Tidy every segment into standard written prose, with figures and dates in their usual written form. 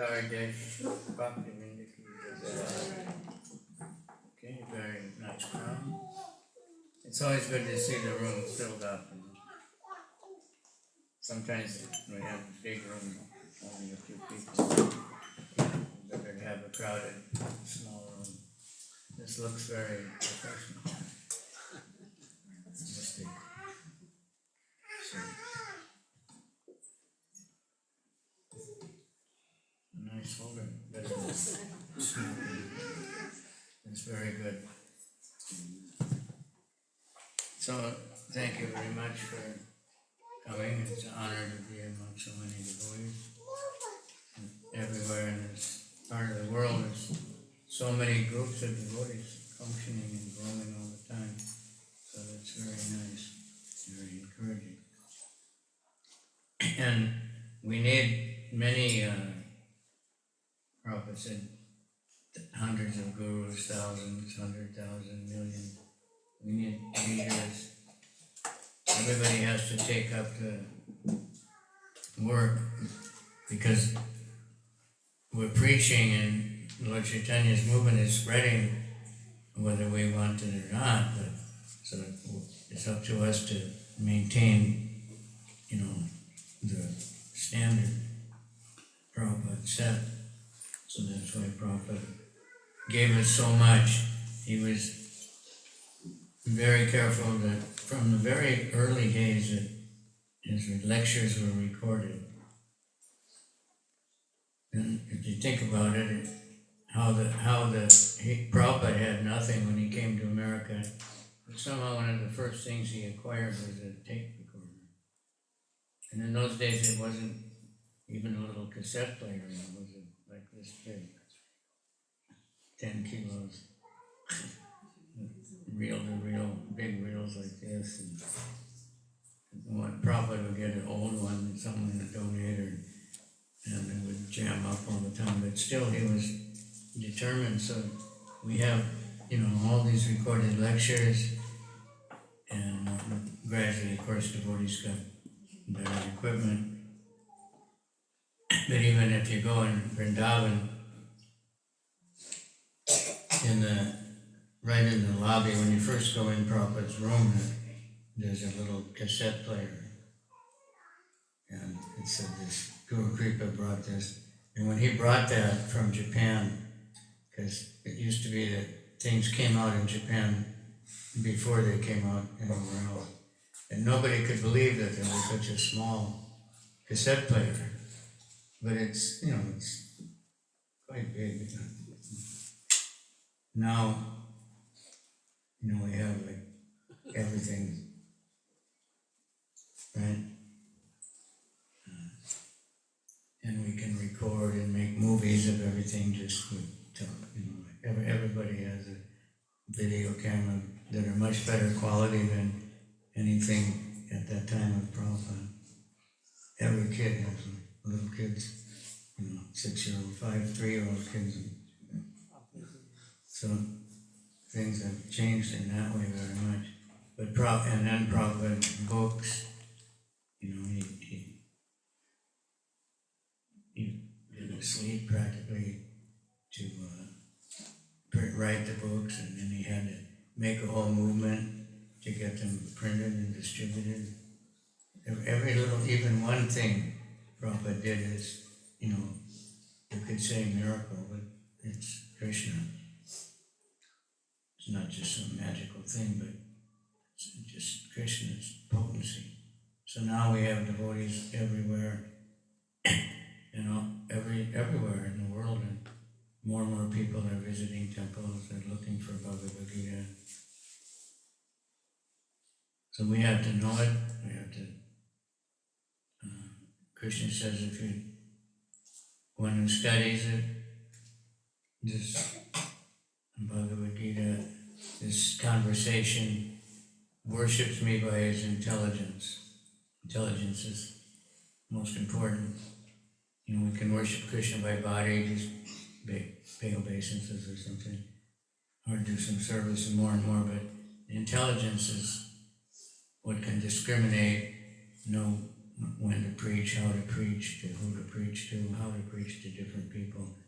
Avataridesh Okay, very nice crowd. It's always good to see the room filled up. Sometimes we have a big room, only a few people. Better to have a crowded, small room. This looks very professional. Mystic. A nice folder, better than smoking. It's very good. So, thank you very much for coming. It's an honor to be among so many devotees. everywhere in this part of the world. There's so many groups of devotees functioning and growing all the time. So that's very nice, very encouraging. And we need many, Prabhupada said, hundreds of gurus, thousands, 100,000, million. We need leaders. Everybody has to take up the work because we're preaching and Lord Chaitanya's movement is spreading whether we want it or not, but so it's up to us to maintain, the standard Prabhupada set. So that's why Prabhupada gave us so much. He was very careful that from the very early days that his lectures were recorded. And if you think about it, Prabhupada had nothing when he came to America. But somehow one of the first things he acquired was a tape recorder. And in those days it wasn't even a little cassette player, it was like this big, 10 kilos, reel to reel, big reels like this. And what Prabhupada would get an old one that someone would donate, and it would jam up all the time, but still he was determined. So we have, all these recorded lectures, and gradually, of course, devotees got better equipment. But even if you go in Vrindavan, right in the lobby, when you first go in Prabhupada's room, there's a little cassette player. And it said this, Guru Kripa brought this. And when he brought that from Japan, because it used to be that things came out in Japan before they came out anywhere else. And nobody could believe that there was such a small cassette player. But it's, it's quite big. Now, we have like everything, right? And we can record and make movies of everything just with, everybody has a video camera that are much better quality than anything at that time of Prabhupada. Every kid has them, little kids, 6-year-old, 3-year-old kids. So things have changed in that way very much. But and then Prabhupada books, he didn't sleep practically to write the books, and then he had to make a whole movement to get them printed and distributed. Every little, even one thing Prabhupada did is, you could say miracle, but it's Krishna. It's not just some magical thing, but it's just Krishna's potency. So now we have devotees everywhere, everywhere in the world, and more people are visiting temples, they're looking for Bhagavad Gita. So we have to know it, we have to, Krishna says if one who studies it, this Bhagavad Gita, this conversation, worships me by his intelligence. Intelligence is most important. We can worship Krishna by body, just big obeisances or something, or do some service and more, but intelligence is what can discriminate, know when to preach, how to preach, to who to preach to, how to preach to different people.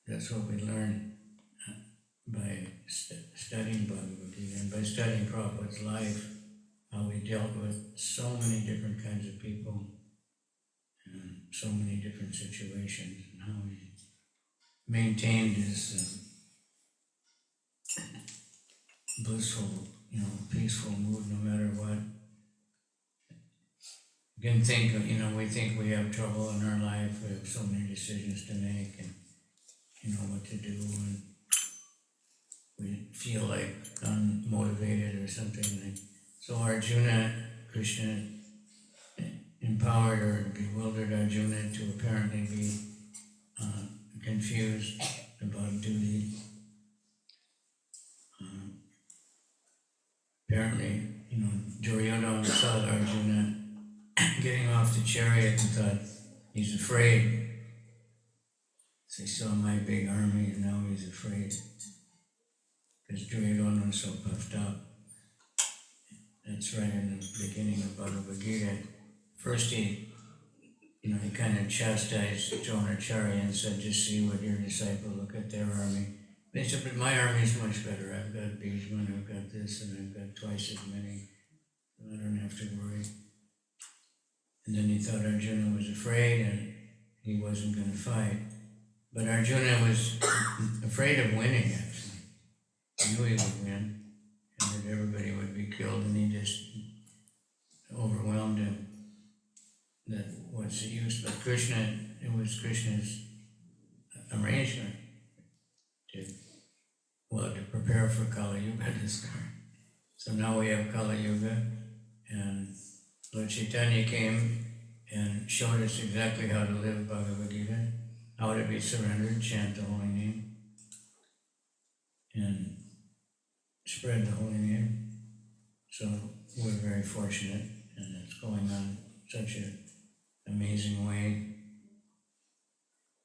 That's what we learn by studying Bhagavad Gita, and by studying Prabhupada's life, how he dealt with so many different kinds of people, and so many different situations, and how he maintained his blissful, peaceful mood no matter what. You can think, we think we have trouble in our life, we have so many decisions to make, and what to do, and we feel like unmotivated or something. So Arjuna, Krishna empowered or bewildered Arjuna to apparently be confused about duty. Apparently, Duryodhana saw Arjuna getting off the chariot and thought he's afraid. So he saw my big army and now he's afraid. Because Duryodhana was so puffed up. That's right in the beginning of Bhagavad Gita. First he kind of chastised Dronacharya and said, just see what your disciple, look at their army. They said, but my army is much better. I've got Bhishma, I've got this, and I've got twice as many. I don't have to worry. And then he thought Arjuna was afraid and he wasn't going to fight. But Arjuna was afraid of winning, actually. He knew he would win and that everybody would be killed, and he just overwhelmed him. That what's the use? But Krishna, it was Krishna's arrangement to prepare for Kali Yuga to start. So now we have Kali Yuga, and Lord Chaitanya came and showed us exactly how to live Bhagavad Gita, how to be surrendered, chant the holy name, and spread the holy name. So we're very fortunate, and it's going on such an amazing way.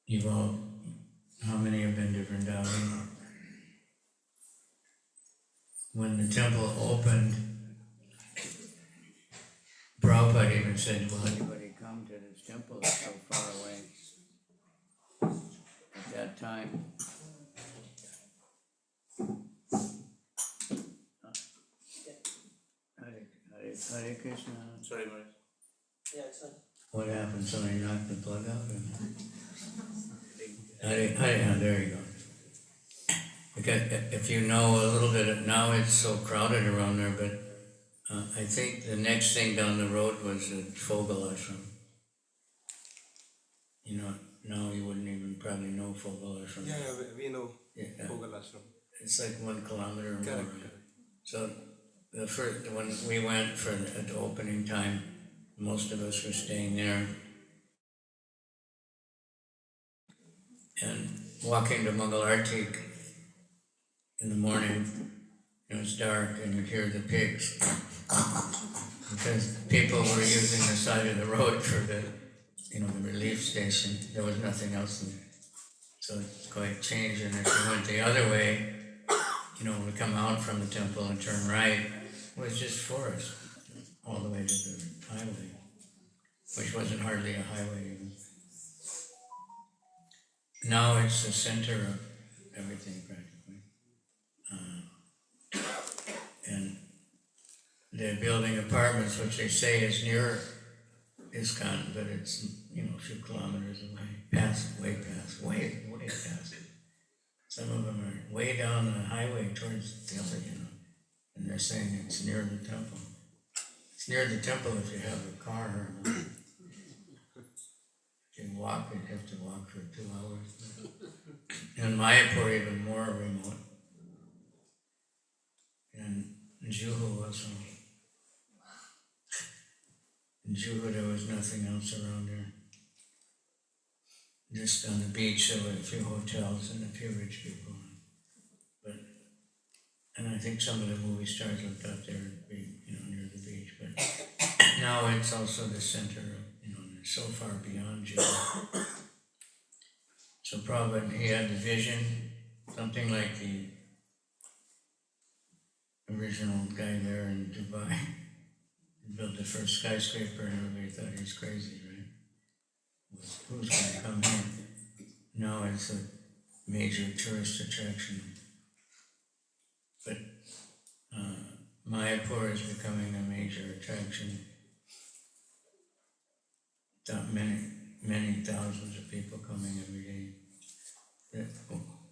You've all, how many have been to Vrindavan? When the temple opened, Prabhupada even said, will anybody come to this temple? It's so far away. At that time, Hare Krishna. Sorry, Maharaj. Yeah, it's fine. What happened? Somebody knocked the plug out? There you go. Because if you know a little bit, now it's so crowded around there, but I think the next thing down the road was the Fogel Ashram. Now you wouldn't even probably know Fogel Ashram. Yeah, we know Yeah, Fogel Ashram. it's like 1 kilometer or more. Correct. So when we went at the opening time, most of us were staying there. And walking to Mangal Arti in the morning, it was dark and you'd hear the pigs. Because people were using the side of the road for the relief station. There was nothing else in there. So it's quite changed. And if you went the other way, we come out from the temple and turn right, it was just forest all the way to the highway, which wasn't hardly a highway even. Now it's the center of everything practically. And they're building apartments, which they say is near ISKCON, but it's, a few kilometers away, way past. Some of them are way down the highway towards Delhi, and they're saying it's near the temple. It's near the temple if you have a car. If you walk, you'd have to walk for 2 hours. And Mayapur even more remote. And Juhu also. In Juhu there was nothing else around there. Just on the beach there were a few hotels and a few rich people. And I think some of the movie stars lived up there, near the beach. But now it's also the center of, so far beyond Juhu. So Prabhupada, he had the vision, something like the original guy there in Dubai. He built the first skyscraper and everybody thought he was crazy, right? Who's going to come here? Now it's a major tourist attraction. But Mayapur is becoming a major attraction. Many thousands of people coming every day.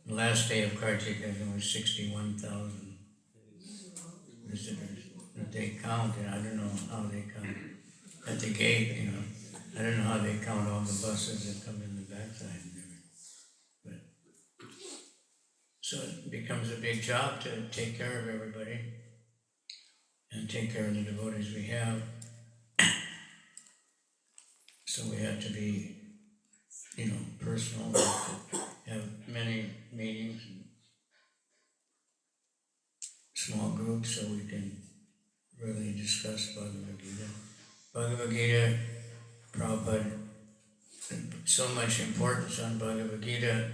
The last day of Kartika, there was 61,000 visitors. They count, and I don't know how they count. At the gate, I don't know how they count all the buses that come in the backside. But so it becomes a big job to take care of everybody and take care of the devotees we have. So we have to be personal, have many meetings, small groups, so we can really discuss Bhagavad Gita. Bhagavad Gita, Prabhupada, so much importance on Bhagavad Gita.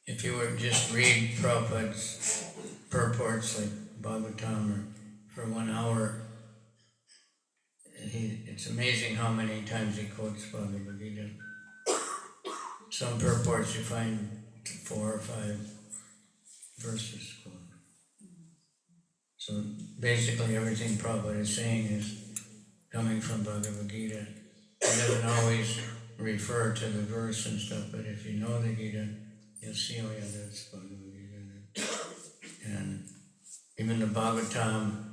If you were just read Prabhupada's purports like Bhagavatam or for 1 hour, it's amazing how many times he quotes Bhagavad Gita. Some purports you find 4 or 5 verses quoted. So basically everything Prabhupada is saying is coming from Bhagavad Gita. He doesn't always refer to the verse and stuff, but if you know the Gita, you'll see, oh yeah, that's Bhagavad Gita. And even the Bhagavatam,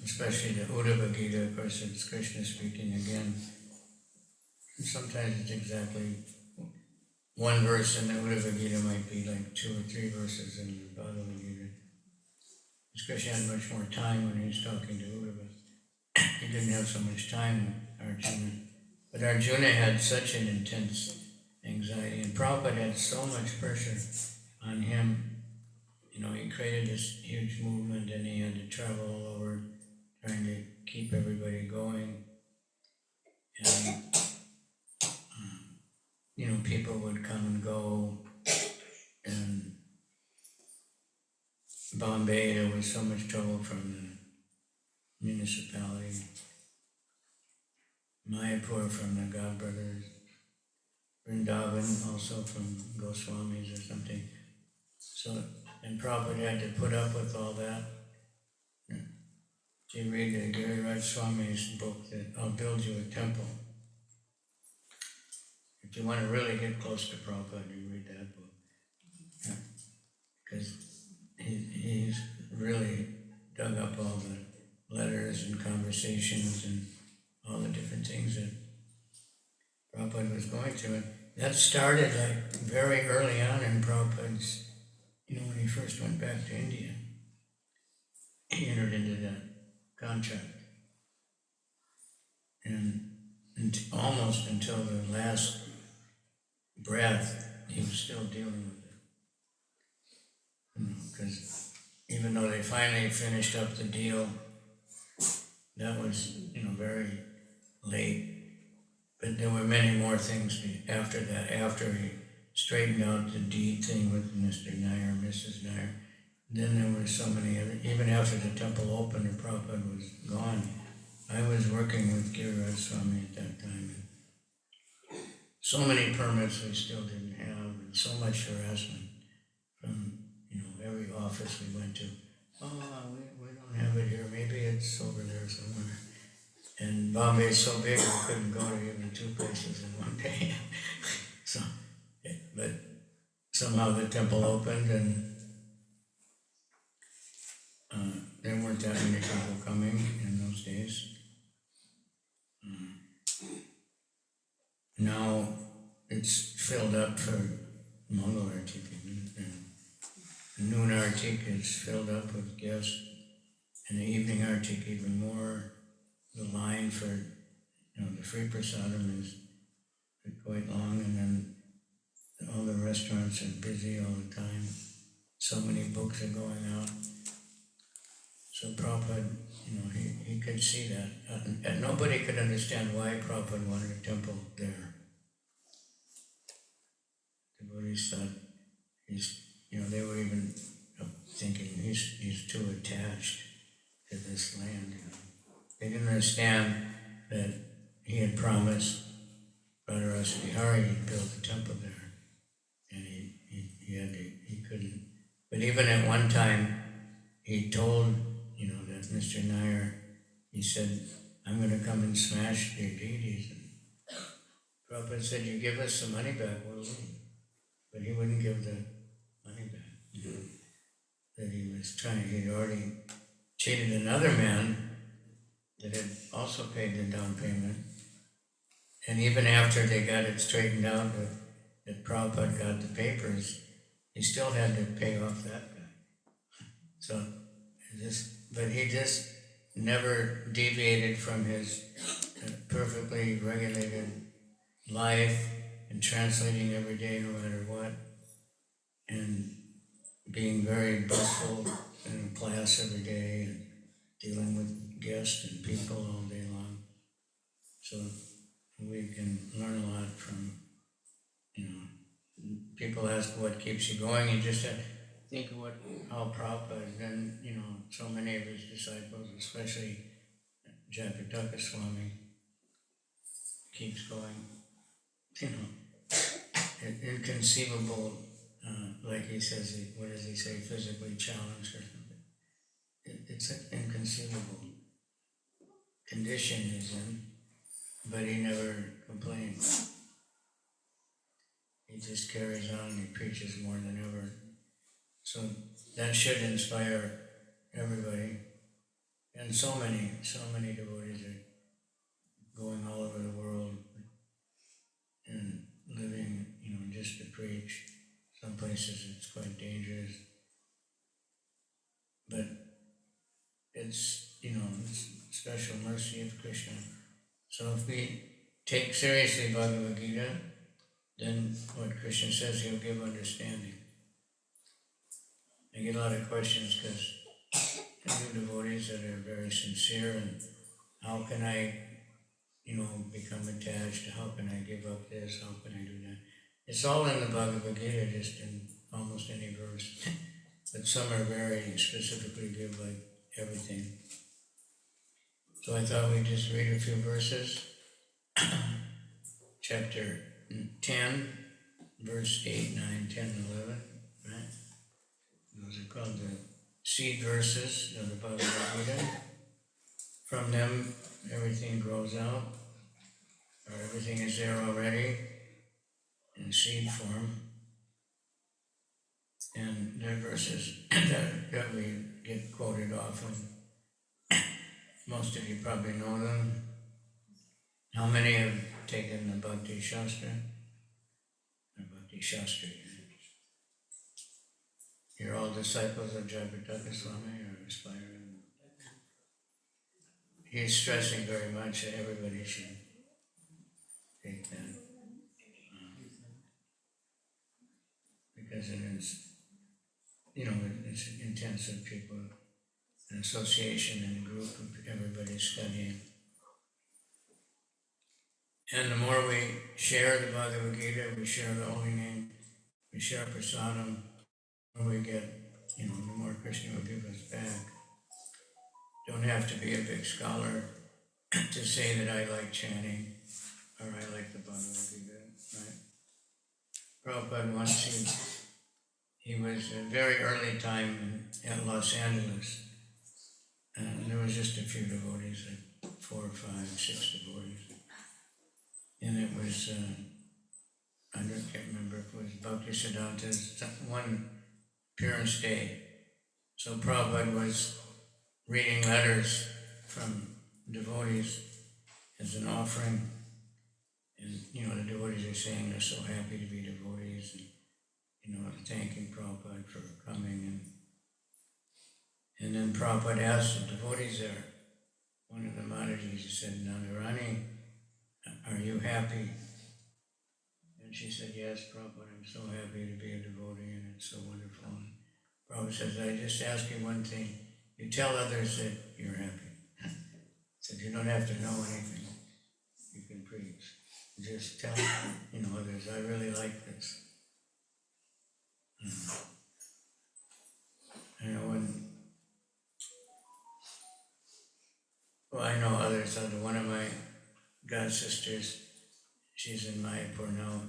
especially the Uddhava Gita, of course it's Krishna speaking again. And sometimes it's exactly one verse in the Uddhava Gita might be like 2 or 3 verses in the Bhagavad Gita. Because Krishna had much more time when he was talking to Uddhava. He didn't have so much time with Arjuna. But Arjuna had such an intense anxiety, and Prabhupada had so much pressure on him. He created this huge movement, and he had to travel all over trying to keep everybody going. And, people would come and go. And Bombay, there was so much trouble from the municipality. Mayapur from the God Brothers. Vrindavan also from Goswamis or something. So, and Prabhupada had to put up with all that. If you read the Giriraj Swami's book, that I'll build you a temple. If you want to really get close to Prabhupada, you read that book. Because he's really dug up all the letters and conversations and all the different things that Prabhupada was going through. And that started like very early on in Prabhupada's, when he first went back to India. He entered into that contract. And almost until the last breath, he was still dealing with it. Because even though they finally finished up the deal, that was, very late. But there were many more things after that, after he straightened out the deed thing with Mr. Nair, Mrs. Nair. Then there were so many other, even after the temple opened and Prabhupada was gone, I was working with Giriraj Swami at that time. And so many permits we still didn't have, and so much harassment from, every office we went to. Oh, we don't have it here, maybe it's over there somewhere. And Bombay is so big, we couldn't go to even 2 places in one day. So, but somehow the temple opened, and there weren't that many people coming in those days. Now it's filled up for Mangal Artik, and noon Artik is filled up with guests, and the evening Artik even more. The line for, the free prasadam is quite long, and then all the restaurants are busy all the time. So many books are going out. So Prabhupada, he could see that. And nobody could understand why Prabhupada wanted a temple there. Devotees thought they were even thinking he's too attached to this land. They didn't understand that he had promised Radharasa Bihari he'd build a temple there, and he couldn't. But even at one time, he told that Mr. Nair, he said, "I'm going to come and smash your deities." And Prabhupada said, "You give us the money back, we'll leave." But he wouldn't give the money back. That he was trying. He'd already cheated another man that had also paid the down payment. And even after they got it straightened out, that Prabhupada got the papers, he still had to pay off that guy. So, but he just never deviated from his perfectly regulated life, and translating every day no matter what, and being very blissful in class every day, and dealing with guests and people all day long. So we can learn a lot from, people ask what keeps you going, you just have to think of how Prabhupada and, so many of his disciples, especially Jagataka Swami, keeps going, inconceivable, like he says, what does he say, physically challenged or something. It's an inconceivable condition he's in, but he never complains. He just carries on and he preaches more than ever. So that should inspire everybody. And so many devotees are going all over the world and living, just to preach. Some places it's quite dangerous. But it's, it's special mercy of Krishna. So if we take seriously Bhagavad Gita, then what Krishna says, he'll give understanding. I get a lot of questions because I do devotees that are very sincere, and how can I, become attached? How can I give up this? How can I do that? It's all in the Bhagavad Gita, just in almost any verse. But some are very specifically give like everything. So I thought we'd just read a few verses. Chapter 10, verse 8, 9, 10, and 11, right? Those are called the seed verses of the Bhagavad Gita. From them, everything grows out, or everything is there already in seed form. And they're verses that we get quoted often. Most of you probably know them. How many have taken the Bhakti Shastra? Or Bhakti Shastri? You're all disciples of Jagataka Swami or aspiring? He's stressing very much that everybody should take that. Because it is, it's intensive people, an association and a group of everybody studying. And the more we share the Bhagavad Gita, we share the holy name, we share prasadam, the more we get, the more Krishna will give us back. Don't have to be a big scholar to say that I like chanting or I like the Bhagavad Gita, right? Prabhupada once, he was a very early time in Los Angeles, and there was just a few devotees, like 4 or 5, 6 devotees. And it was, I can't remember if it was Bhaktisiddhanta's one appearance day. So Prabhupada was reading letters from devotees as an offering. And, the devotees are saying they're so happy to be devotees and, thanking Prabhupada for coming. And then Prabhupada asked the devotees there, one of the Maharajas, he said, Nandarani, are you happy? And she said, yes, Prabhupada, I'm so happy to be a devotee and it's so wonderful. And Prabhupada says, I just ask you one thing. You tell others that you're happy. He said, you don't have to know anything. You can preach. Just tell, others, I really like this. I know others. One of my god sisters, she's in Mayapur now,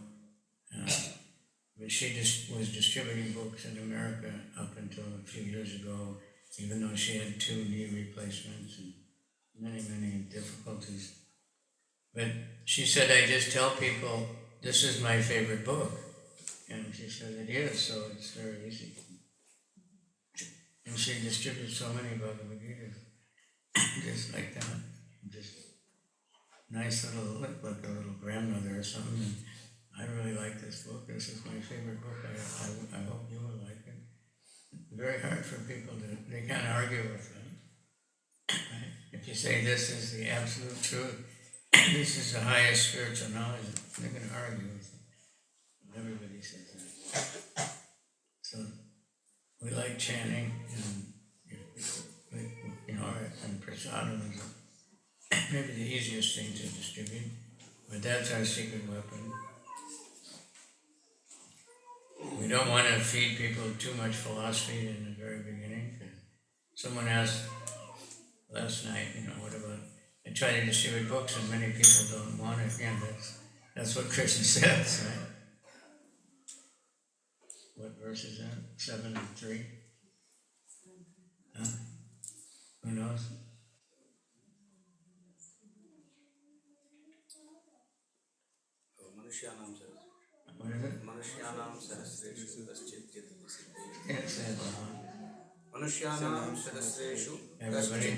but she just was distributing books in America up until a few years ago, even though she had 2 knee replacements and many difficulties. But she said, I just tell people, this is my favorite book. And she said, it is, so it's very easy. And she distributes so many Bhagavad Gita, just like that. Just nice little, like a little grandmother or something. And I really like this book. This is my favorite book. I hope you will like it. Very hard for people they can't argue with them. Right? If you say this is the absolute truth, this is the highest spiritual knowledge, they're going to argue with you. chanting, and and prasadam is maybe the easiest thing to distribute, but that's our secret weapon. We don't want to feed people too much philosophy in the very beginning. Someone asked last night, what about, I try to distribute books and many people don't want it. Yeah, that's what Krishna says, right? What verse is that? 7 and 3? Huh? Who knows? What is it? Yes, everybody.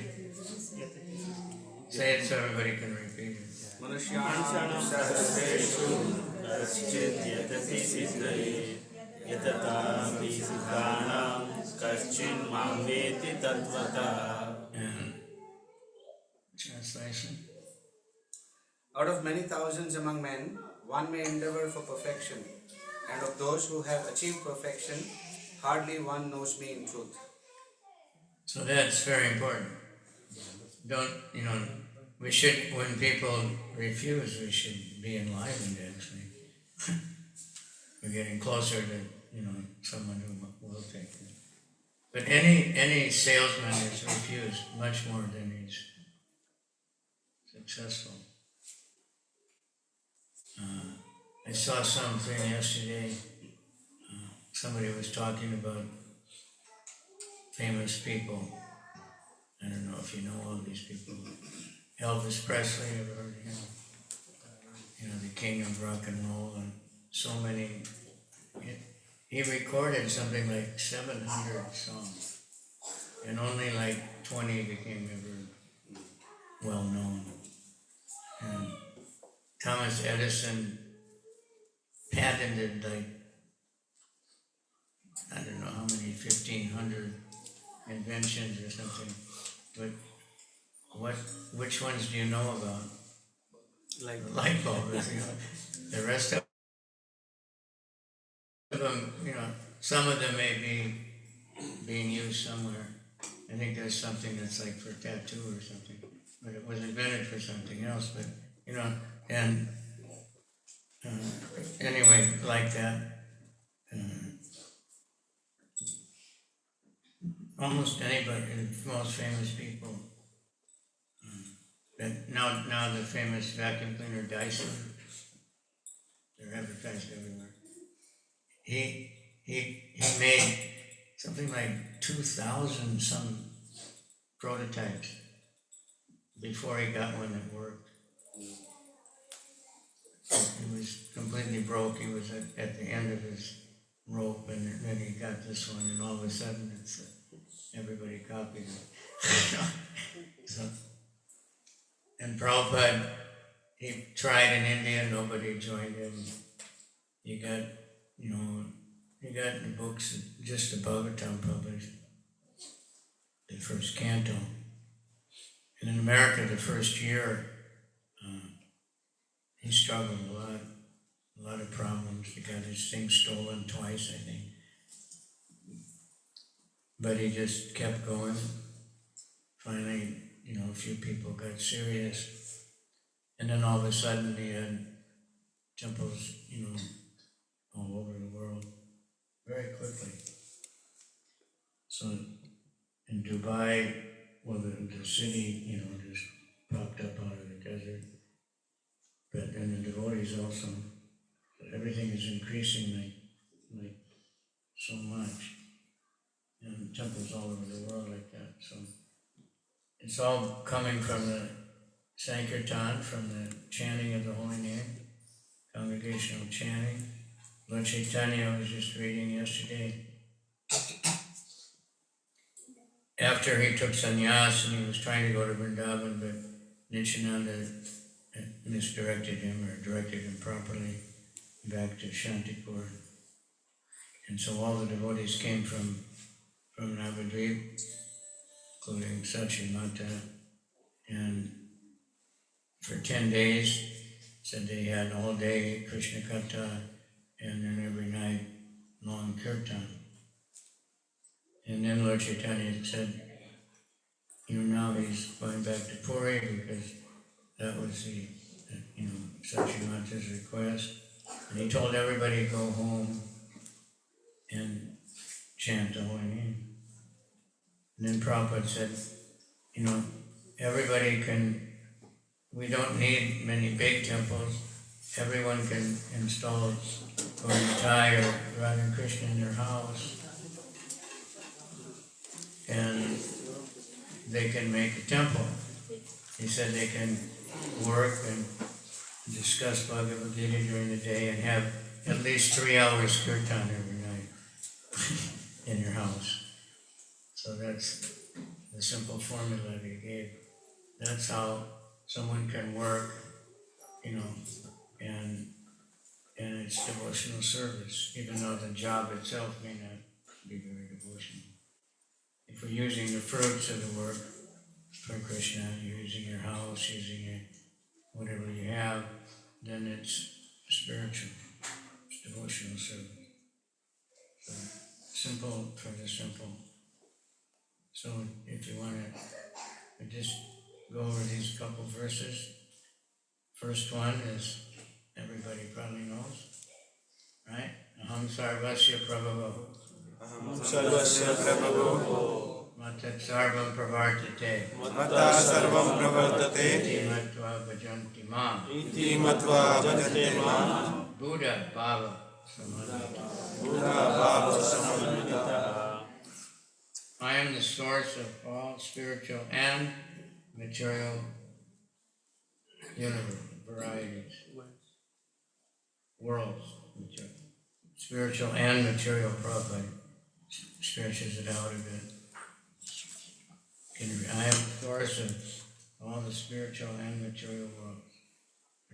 Say it so everybody can repeat it. Manusyanam sahasreshu kaschit yatati siddhaye yatatapi siddhanam kaschin mam veti tattvata. And translation? Out of many thousands among men, one may endeavor for perfection, and of those who have achieved perfection, hardly one knows me in truth. So that's very important. Don't, we should, when people refuse, we should be enlivened, actually. We're getting closer to, someone who will take it. But any salesman is refused much more than he's successful. I saw something yesterday. Somebody was talking about famous people. I don't know if you know all these people. Elvis Presley, ever heard of him? The king of rock and roll, and so many. He recorded something like 700 songs, and only like 20 became ever well known. And Thomas Edison patented like, I don't know how many, 1,500 inventions or something. But which ones do you know about? Like The light bulb, the rest of them, some of them may be being used somewhere. I think there's something that's like for tattoo or something, but it was invented for something else. But and anyway, like that. Almost anybody, the most famous people. Now the famous vacuum cleaner Dyson, they're advertised everywhere. He made something like 2,000 some prototypes before he got one that worked. He was completely broke. He was at the end of his rope, and then he got this one, and all of a sudden everybody copied it. So, and Prabhupada, he tried in India, nobody joined him. He got the books, just the Bhagavatam published, the first canto. And in America, the first year, he struggled a lot of problems. He got his thing stolen twice, I think. But he just kept going. Finally, a few people got serious. And then all of a sudden he had temples, all over the world very quickly. So in Dubai, the city, just popped up out of the desert. But then the devotees also, everything is increasing like so much. And temples all over the world like that. So it's all coming from the Sankirtan, from the chanting of the holy name, congregational chanting. Lord Chaitanya was just reading yesterday. After he took sannyas and he was trying to go to Vrindavan, but Nityananda misdirected him or directed him properly back to Shantipur. And so all the devotees came from Navadvip, including Sachimata, and for 10 days, said they had all day Krishna Katha, and then every night long kirtan. And then Lord Chaitanya said, now he's going back to Puri because that was Sachimanta's request. And he told everybody to go home and chant the holy name. And then Prabhupada said, everybody we don't need many big temples. Everyone can install Gauritai or Radha Krishna in their house. And they can make a temple. He said they can work and discuss Bhagavad Gita during the day and have at least 3 hours kirtan every night in your house. So that's the simple formula that he gave. That's how someone can work, and it's devotional service, even though the job itself may not be very devotional. If we're using the fruits of the work for Krishna, using your house, using whatever you have, then it's spiritual, it's devotional service. So simple for the simple. So if you want to just go over these couple verses. First one is, everybody probably knows, right? Aham sarvasya prabhavo. Aham sarvasya prabhavo. Matat sarvam pravartate. Mata sarvam pravartate. Iti matva bhajanti mam. Iti matva bhajante mam. Buddha bhava samadhita. Buddha bhava samadhita. I am the source of all spiritual and material universe, varieties, worlds, spiritual and material. Prabhupada stretches it out a bit. I am the source of all the spiritual and material worlds.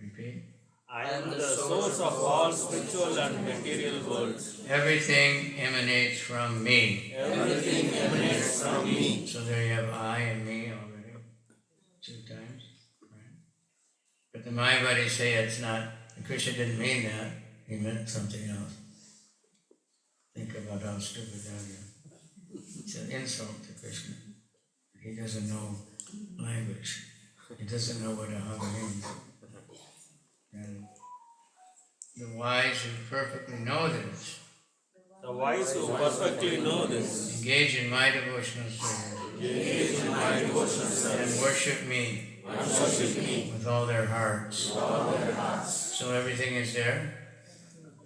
Repeat. I am the source of all spiritual and material worlds. Everything emanates from me. Everything emanates from me. So there you have I and me already, 2 times. Right? But the Mayavadis say it's not, Krishna didn't mean that, he meant something else. Think about how stupid that is. It's an insult to Krishna. He doesn't know language. He doesn't know what aham means. And the wise who perfectly know this, The wise who perfectly know this, engage in my devotional service, engage in my devotional service, and worship me with all their hearts. So everything is there.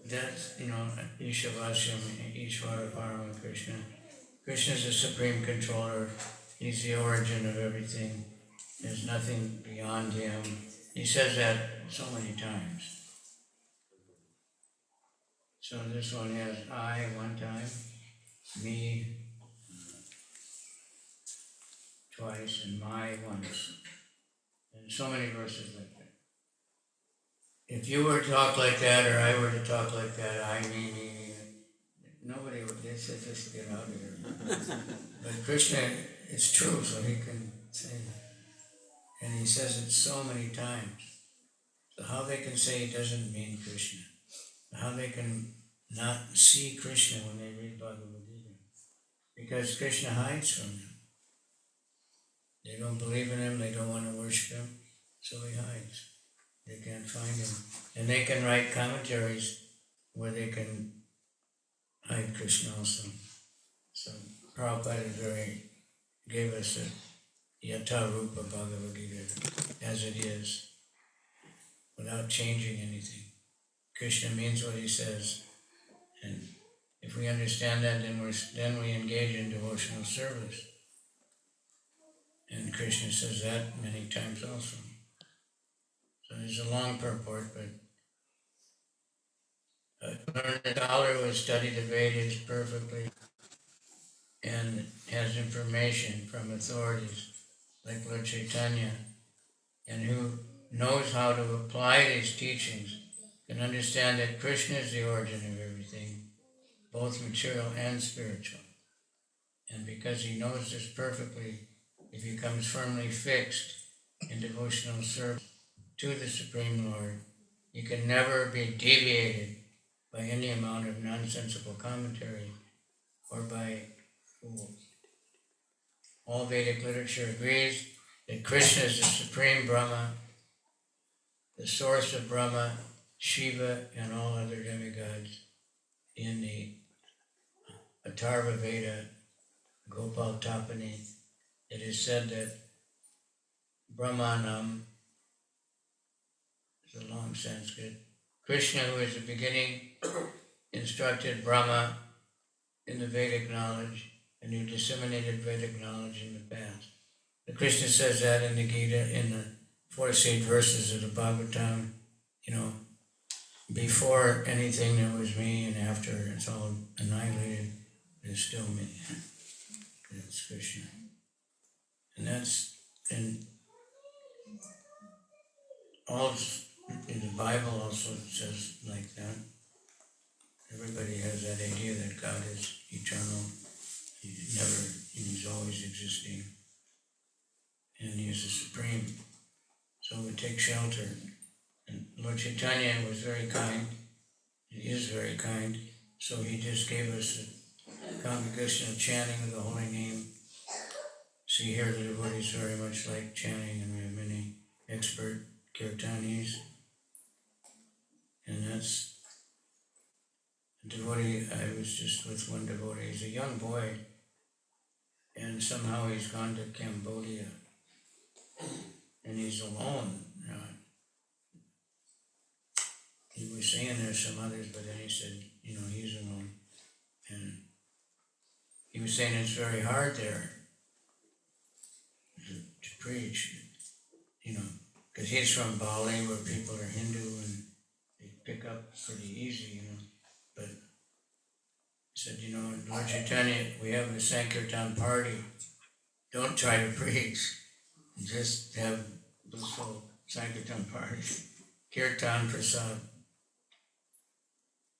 That's, Ishavasya, Ishvara Parama Krishna. Krishna is the supreme controller. He's the origin of everything. There's nothing beyond him. He says that so many times. So this one has I 1 time, me twice, and my once. And so many verses like that. If you were to talk like that, or I were to talk like that, I, me, nobody would, they said, just get out of here. But Krishna, it's true, so he can say that. And he says it so many times. So how they can say he doesn't mean Krishna? How they can not see Krishna when they read Bhagavad Gita? Because Krishna hides from them. They don't believe in him, they don't want to worship him, so he hides. They can't find him. And they can write commentaries where they can hide Krishna also. So Prabhupada gave us a Yatra Rupa Bhagavad Gita as it is, without changing anything. Krishna means what he says, and if we understand that, then we engage in devotional service. And Krishna says that many times also. So there's a long purport, but a learned scholar who has studied the Vedas perfectly and has information from authorities like Lord Chaitanya, and who knows how to apply these teachings, can understand that Krishna is the origin of everything, both material and spiritual. And because he knows this perfectly, he becomes firmly fixed in devotional service to the Supreme Lord. He can never be deviated by any amount of nonsensical commentary or by fools. All Vedic literature agrees that Krishna is the supreme Brahma, the source of Brahma, Shiva, and all other demigods. In the Atharva Veda, Gopal Tapani, it is said that Brahmanam is a long Sanskrit. Krishna, who is the beginning, instructed Brahma in the Vedic knowledge, and who disseminated Vedic knowledge in the past. The Krishna says that in the Gita, in the 48 verses of the Bhagavatam, before anything there was me, and after it's all annihilated, there's still me. That's Krishna. And that's in all in the Bible also says like that. Everybody has that idea that God is eternal. He's always existing. And he is the supreme. So we take shelter. And Lord Chaitanya was very kind. He is very kind. So he just gave us a congregational chanting of the holy name. See here, the devotees very much like chanting, and we have many expert kirtanis. And that's a devotee. I was just with one devotee. He's a young boy, and somehow he's gone to Cambodia, and he's alone. He was saying there's some others, but then he said, he's alone. And he was saying it's very hard there to preach, because he's from Bali, where people are Hindu and they pick up pretty easy, But he said, Lord Chaitanya, we have a Sankirtan party. Don't try to preach. Just have blissful Sankirtan parties. Kirtan Prasad.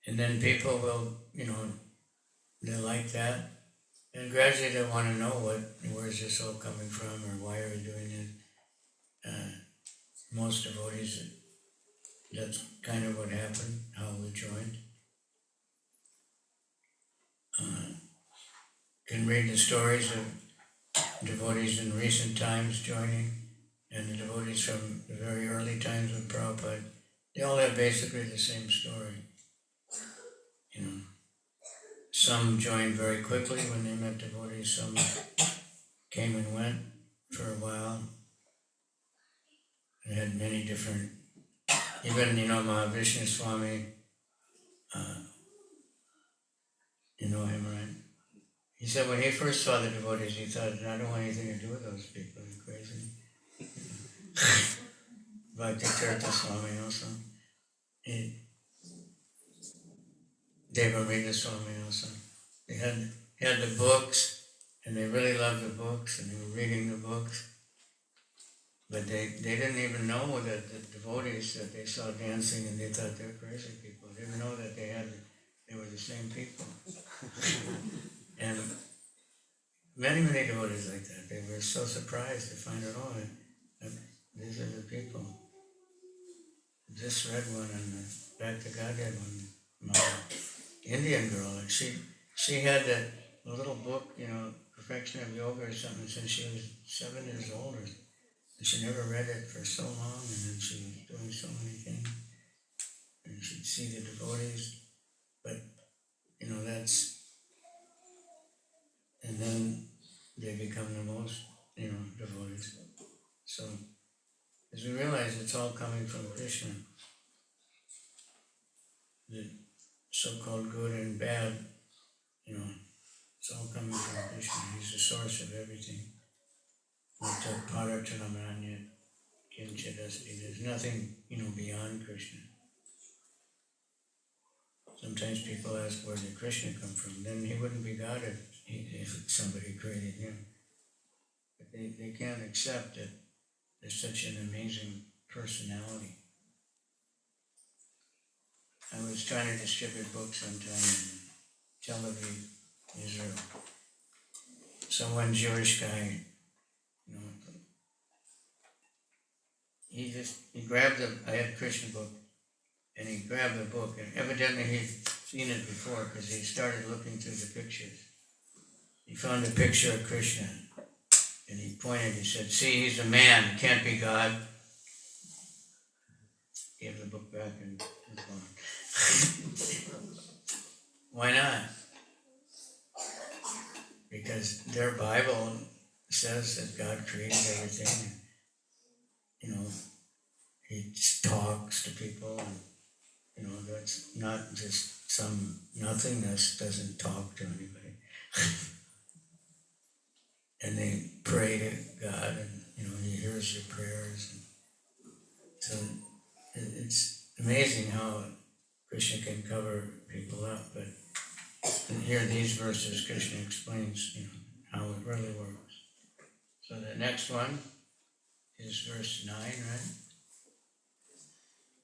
And then people will, they like that. And gradually they want to know where is this all coming from, or why are we doing it. Most devotees, that's kind of what happened, how we joined. Can read the stories of devotees in recent times joining, and the devotees from the very early times with Prabhupada. They all have basically the same story. Some joined very quickly when they met devotees, some came and went for a while. They had many different, even, Mahavishnu Swami, you know him, right? He said when he first saw the devotees, he thought, I don't want anything to do with those people, they're crazy. Bhakti Tirtha Swami also. Devarita Swami also. They had the books, and they really loved the books, and they were reading the books. But they didn't even know that the devotees that they saw dancing, and they thought they were crazy people. They didn't know that they were the same people. And many devotees like that. They were so surprised to find out, these are the people. This red one and the Back to Godhead one, my Indian girl, and she had that little book, Perfection of Yoga or something, since she was 7 years old, and she never read it for so long, and then she was doing so many things, and she'd see the devotees, but and then they become the most, devotees. So, as we realize, it's all coming from Krishna. The so-called good and bad, it's all coming from Krishna. He's the source of everything. There's nothing, beyond Krishna. Sometimes people ask, where did Krishna come from? Then he wouldn't be God if somebody created him. But they can't accept that there's such an amazing personality. I was trying to distribute books one time in Tel Aviv, Israel. So one Jewish guy, he grabbed I had a Krishna book, and he grabbed the book, and evidently he'd seen it before, because he started looking through the pictures. he found a picture of Krishna, and he pointed, he said, see, he's a man, he can't be God. Gave the book back and was gone. Why not? Because their Bible says that God created everything. You know, he talks to people, and you know, that's not just some nothingness doesn't talk to anybody. And they pray to God, and you know, he hears your prayers. And so it's amazing how Krishna can cover people up, but here in these verses, Krishna explains, you know, how it really works. So the next one is verse 9, right?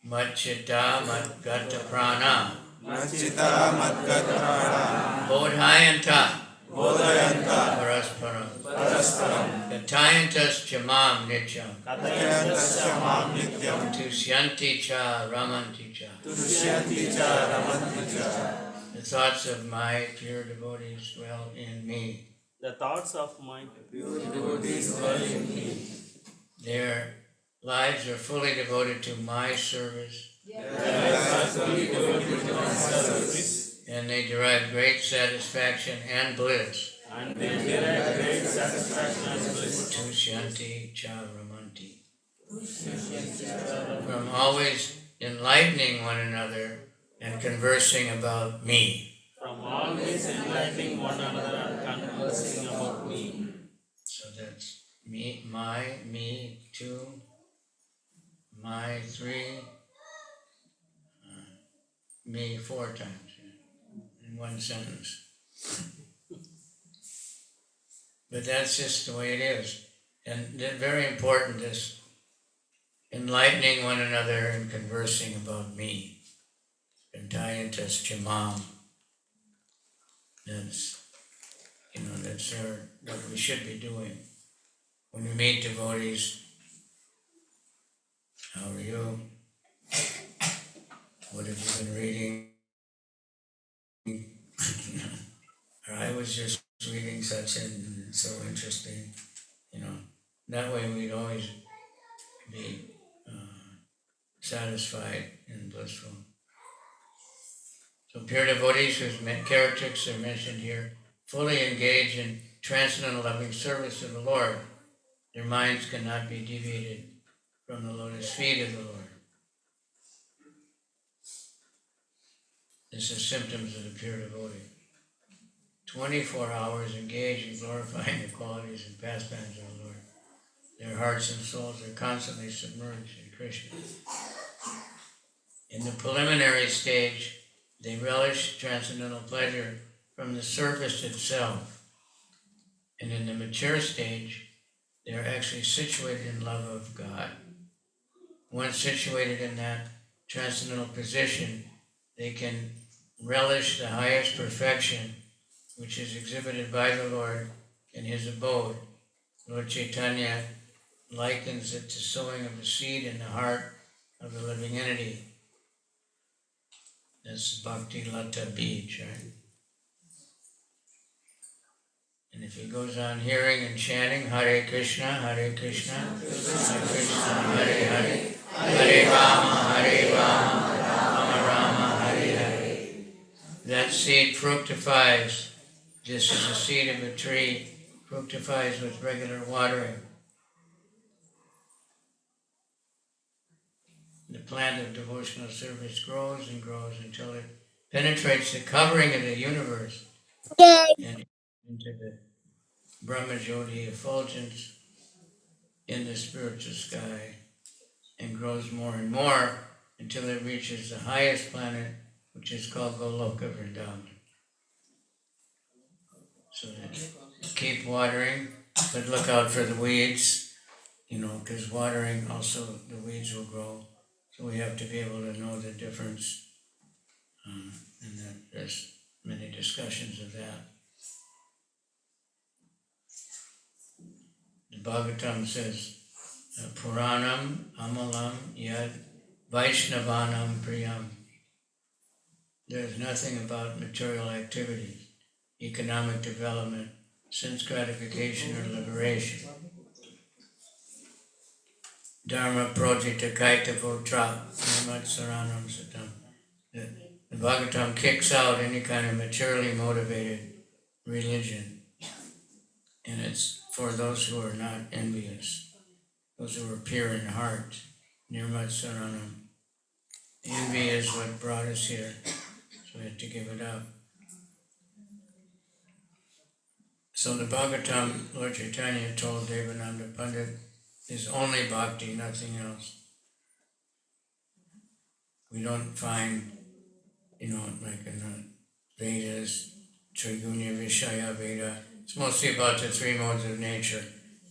Madchita madgata prana Nachita Madgatrana bodhayanta Bodhayanta parasparam Parasparam gatayantas chamam nityam Katayantasya Mam Nityam tusyanti cha ramanti cha. Tushyanti Cha Ramanti Cha. The thoughts of my pure devotees dwell in me. The thoughts of my Pure devotees dwell in me. Their lives are fully devoted to my service, Their lives are fully devoted to my service, and they derive great satisfaction and bliss. and they derive great satisfaction and bliss Tusyanti cha ramanti. From always enlightening one another and conversing about me. from always enlightening one another and conversing about me. So that's me, my, me, two, my, three, me, four times in one sentence. But that's just the way it is. And very important, this enlightening one another and conversing about me. Gatayantas chamam. That's, you know, that's what we should be doing. When we meet devotees, how are you? What have you been reading? Or I was just reading such and it's so interesting, you know. That way we'd always be satisfied and blissful. So pure devotees whose characteristics are mentioned here fully engage in transcendental loving service of the Lord. Their minds cannot be deviated from the lotus feet of the Lord. This is symptoms of the pure devotee. 24 hours engaged in glorifying the qualities and pastimes of the Lord. Their hearts and souls are constantly submerged in Krishna. In the preliminary stage, they relish transcendental pleasure from the surface itself. And in the mature stage, they are actually situated in love of God. Once situated in that transcendental position, they can relish the highest perfection which is exhibited by the Lord in his abode. Lord Chaitanya likens it to sowing of a seed in the heart of the living entity. That's Bhakti Lata Beach, right? And if he goes on hearing and chanting Hare Krishna, Hare Krishna, Hare Krishna, Hare Hare, Hare Rama, Rama Rama, Hare Hare, that seed fructifies, just as the seed of a tree fructifies with regular watering. The plant of devotional service grows and grows until it penetrates the covering of the universe and into the Brahmajyoti effulgence in the spiritual sky, and grows more and more until it reaches the highest planet, which is called Goloka Vrindavan. So keep watering, but look out for the weeds, you know, because watering also, the weeds will grow. So we have to be able to know the difference, and that there's many discussions of that. The Bhagavatam says, Puranam amalam yad Vaishnavanam priyam. There's nothing about material activities, economic development, sense gratification or liberation. Dharma projita kaita votra nimat saranam satam. The Bhagavatam kicks out any kind of materially motivated religion, and it's for those who are not envious, those who are pure in heart. Nirmat saranam. Envy is what brought us here, so we have to give it up. So the Bhagavatam, Lord Chaitanya told Devananda Pandit, is only bhakti, nothing else. We don't find, like in the Vedas, Trigunya Vishaya Veda, it's mostly about the three modes of nature.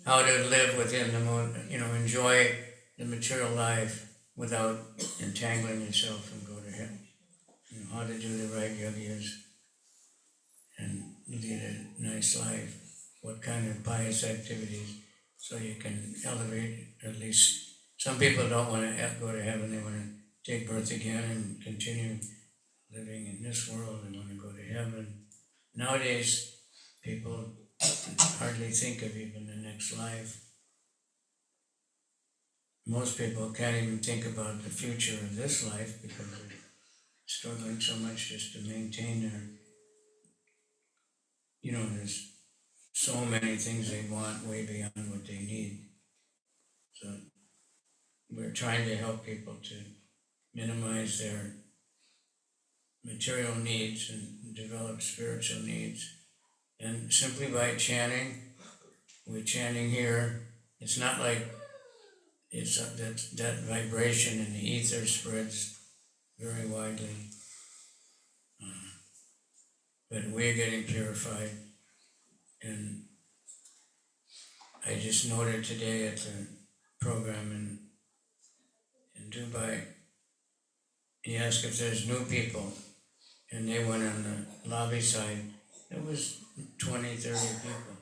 How to live within the mode, enjoy the material life without entangling yourself and go to heaven. How to do the right yagyas and lead a nice life. What kind of pious activities, so you can elevate, at least some people don't want to go to heaven, they want to take birth again and continue living in this world, they want to go to heaven. Nowadays, people hardly think of even the next life. Most people can't even think about the future of this life because they're struggling so much just to maintain their, there's so many things they want way beyond what they need. So we're trying to help people to minimize their material needs and develop spiritual needs. And simply by chanting, we're chanting here, it's not like it's that vibration in the ether spreads very widely. But we're getting purified. And I just noted today at the program in Dubai, he asked if there's new people, and they went on the lobby side. There was 20, 30 people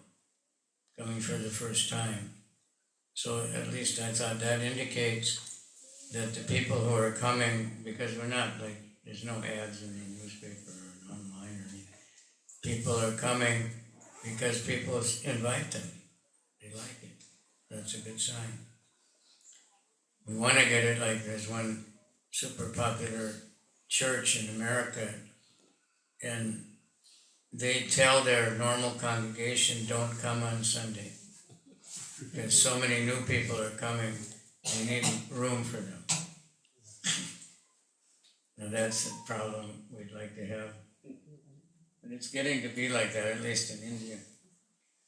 coming for the first time. So at least I thought that indicates that the people who are coming, because we're not like, there's no ads in the newspaper or online or anything. People are coming because people invite them. They like it. That's a good sign. We want to get it like there's one super popular church in America, and they tell their normal congregation, don't come on Sunday. Because so many new people are coming, they need room for them. Now that's a problem we'd like to have. But it's getting to be like that, at least in India.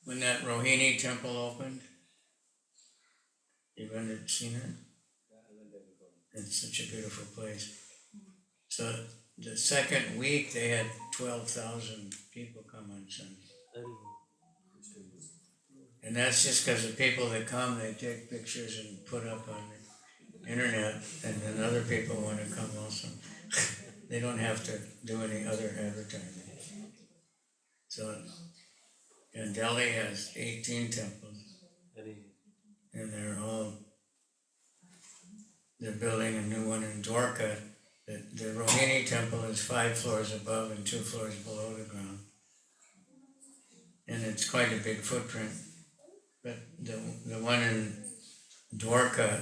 When that Rohini temple opened, you haven't seen it? It's such a beautiful place. So the second week they had 12,000 people come on Sunday. And that's just because the people that come, they take pictures and put up on the internet, and then other people want to come also. They don't have to do any other advertising. So, and Delhi has 18 temples, and they're building a new one in Dwarka. The Rohini temple is 5 floors above and 2 floors below the ground. And it's quite a big footprint. But the one in Dwarka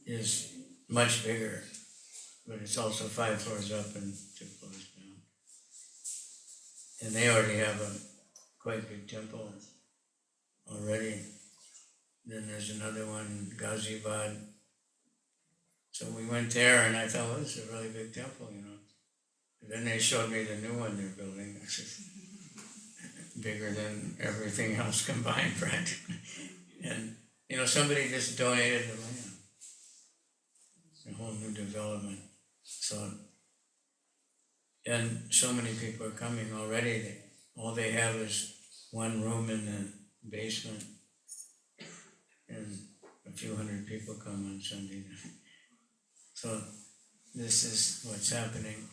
is much bigger, but it's also 5 floors up and 2 floors down. And they already have a quite big temple already. Then there's another one in Ghaziabad. So we went there and I thought, well, this is a really big temple, And then they showed me the new one they're building. It's bigger than everything else combined practically. And, somebody just donated the land. A whole new development. So, and so many people are coming already. All they have is one room in the basement. And a few hundred people come on Sunday. So this is what's happening.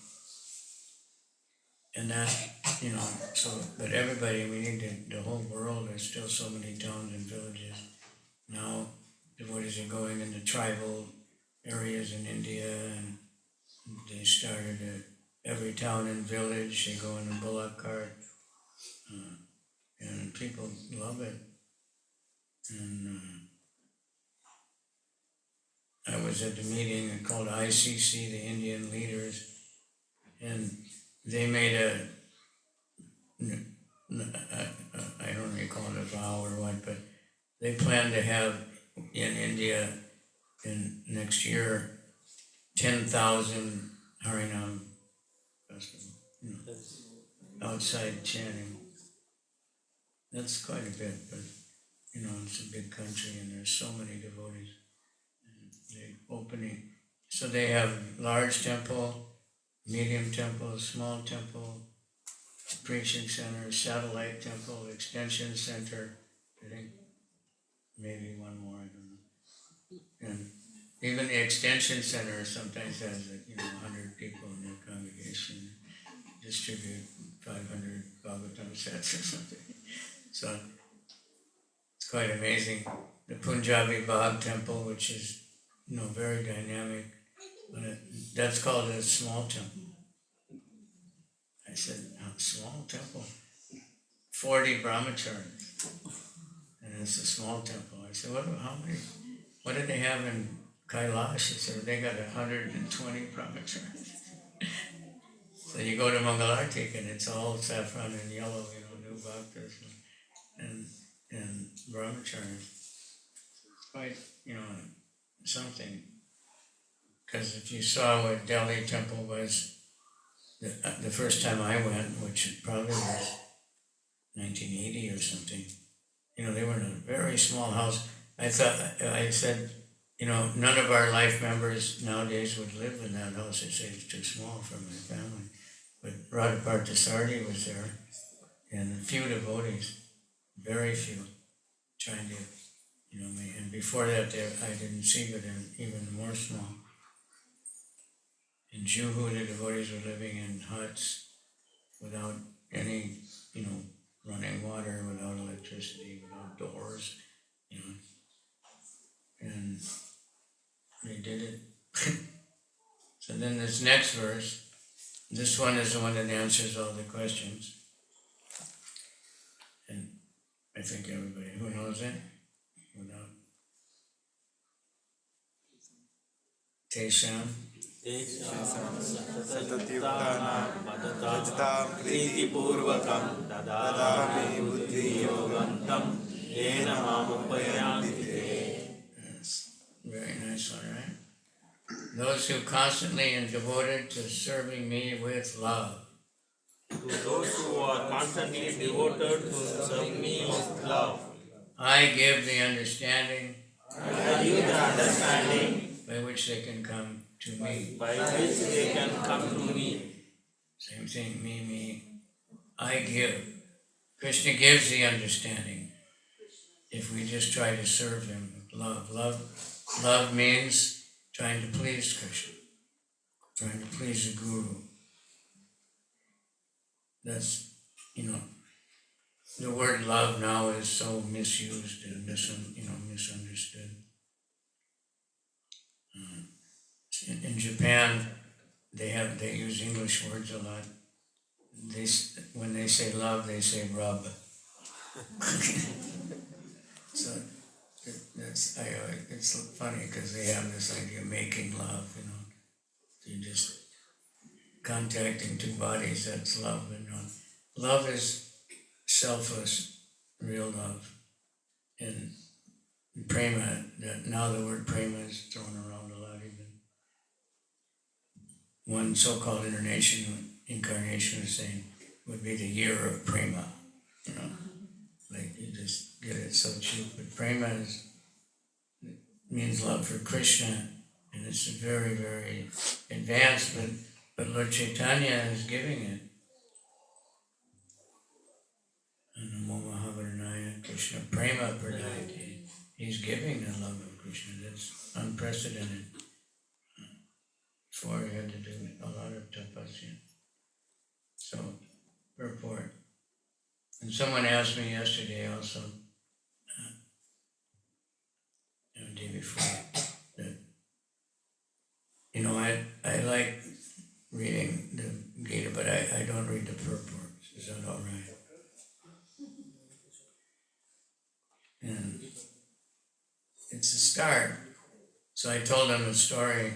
And that, but everybody, we need the whole world, there's still so many towns and villages. Now, devotees are going into tribal areas in India, and they started every town and village, they go in a bullock cart, and people love it. And I was at the meeting called ICC, the Indian leaders, and they made I don't recall it a vow or what, but they plan to have in India in next year 10,000 Harinam festival, outside chanting. That's quite a bit, but it's a big country and there's so many devotees. And they opening, so they have large temple, medium temple, small temple, preaching center, satellite temple, extension center, I think maybe one more, I don't know. And even the extension center sometimes has 100 people in their congregation, distribute 500 Bhagavatam sets or something. So it's quite amazing. The Punjabi Bagh temple, which is very dynamic, that's called a small temple. I said, small temple, 40 brahmacharis, and it's a small temple. I said, what do they have in Kailash? He said, they got 120 brahmacharis. So you go to Mangalartik and it's all saffron and yellow, new bhaktas and brahmacharis. It's quite, something. Because if you saw what Delhi temple was, the first time I went, which probably was 1980 or something, they were in a very small house. I said, none of our life members nowadays would live in that house. They say it's too small for my family. But Radha Parthasarthi was there, and a few devotees, very few, trying to, and before that I didn't see, but even more small. In Juhu, the devotees were living in huts without any, running water, without electricity, without doors, and they did it. So then this next verse, this one is the one that answers all the questions. And I think everybody who knows it, without Tesham. Satatयुktana Bhajataam Kriti Purvakam Dadami Buddhi Yogantam Yena Mamupayanti. Yes, very nice one, right? Those who constantly and devoted to serving me with love. To those who are constantly devoted to serving me with love, I give the understanding I give the understanding by which they can come to me. by which they can come to me. Same thing, me. I give. Krishna gives the understanding if we just try to serve him with love. Love means trying to please Krishna, trying to please the Guru. That's, the word love now is so misused and misunderstood. In Japan, they use English words a lot. When they say love, they say rub. So it's funny because they have this idea of making love. You're just contacting two bodies. That's love. Love is selfless, real love, and prema. Now the word prema is thrown around a lot. Even one so-called incarnation is saying would be the year of prema. Like you just get it so cheap. But prema means love for Krishna, and it's very, very advanced. But Lord Chaitanya is giving it. Namo Mahavaranaya Krishna Prema Pradayate. He's giving the love of Krishna. That's unprecedented. Before he had to do a lot of tapasya. So, purport. And someone asked me yesterday also, the day before, that, I like reading the Gita, but I don't read the purports. Is that all right? it's a start. So I told him a story.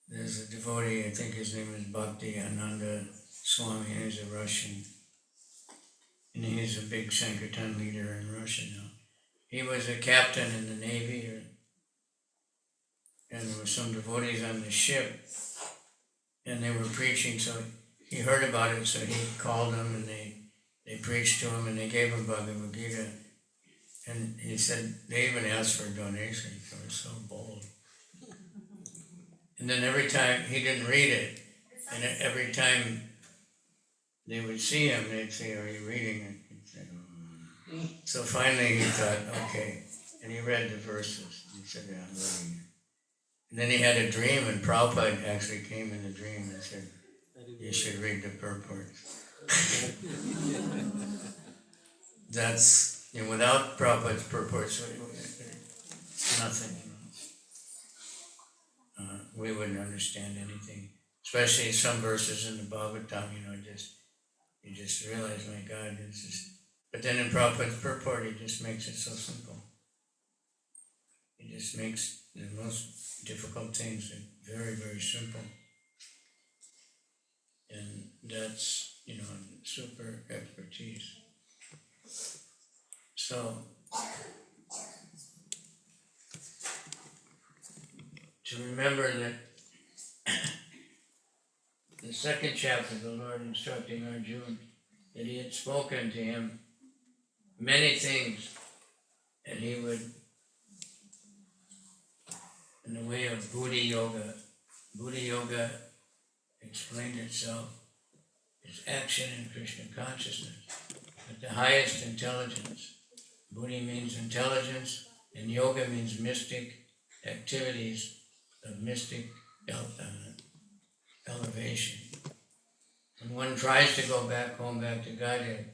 There's a devotee, I think his name is Bhakti Ananda Swami, and he's a Russian. And he's a big Sankirtan leader in Russia now. He was a captain in the Navy, and there were some devotees on the ship, and they were preaching, so he heard about it, so he called them, and they preached to him, and they gave him Bhagavad Gita. And he said, they even asked for a donation, they were so bold. And then every time, he didn't read it, and every time they would see him, they'd say, are you reading it? He'd say, "Mm." So finally he thought, okay, and he read the verses. He said, yeah, I'm reading it. And then he had a dream, and Prabhupada actually came in the dream and said, you should read the purports. That's, without Prabhupada's purports, it's nothing. We wouldn't understand anything, especially some verses in the Bhagavatam. You just realize, my God, it's just. But then in Prabhupada's purport, he just makes it so simple. He just makes the most difficult things very, very simple, and that's super expertise. So. To remember that the second chapter, the Lord instructing Arjuna that he had spoken to him many things, and he would, in the way of Buddhi Yoga explained itself as action in Krishna consciousness, at the highest intelligence. Buddhi means intelligence, and yoga means mystic activities of mystic elevation. When one tries to go back home, back to Godhead,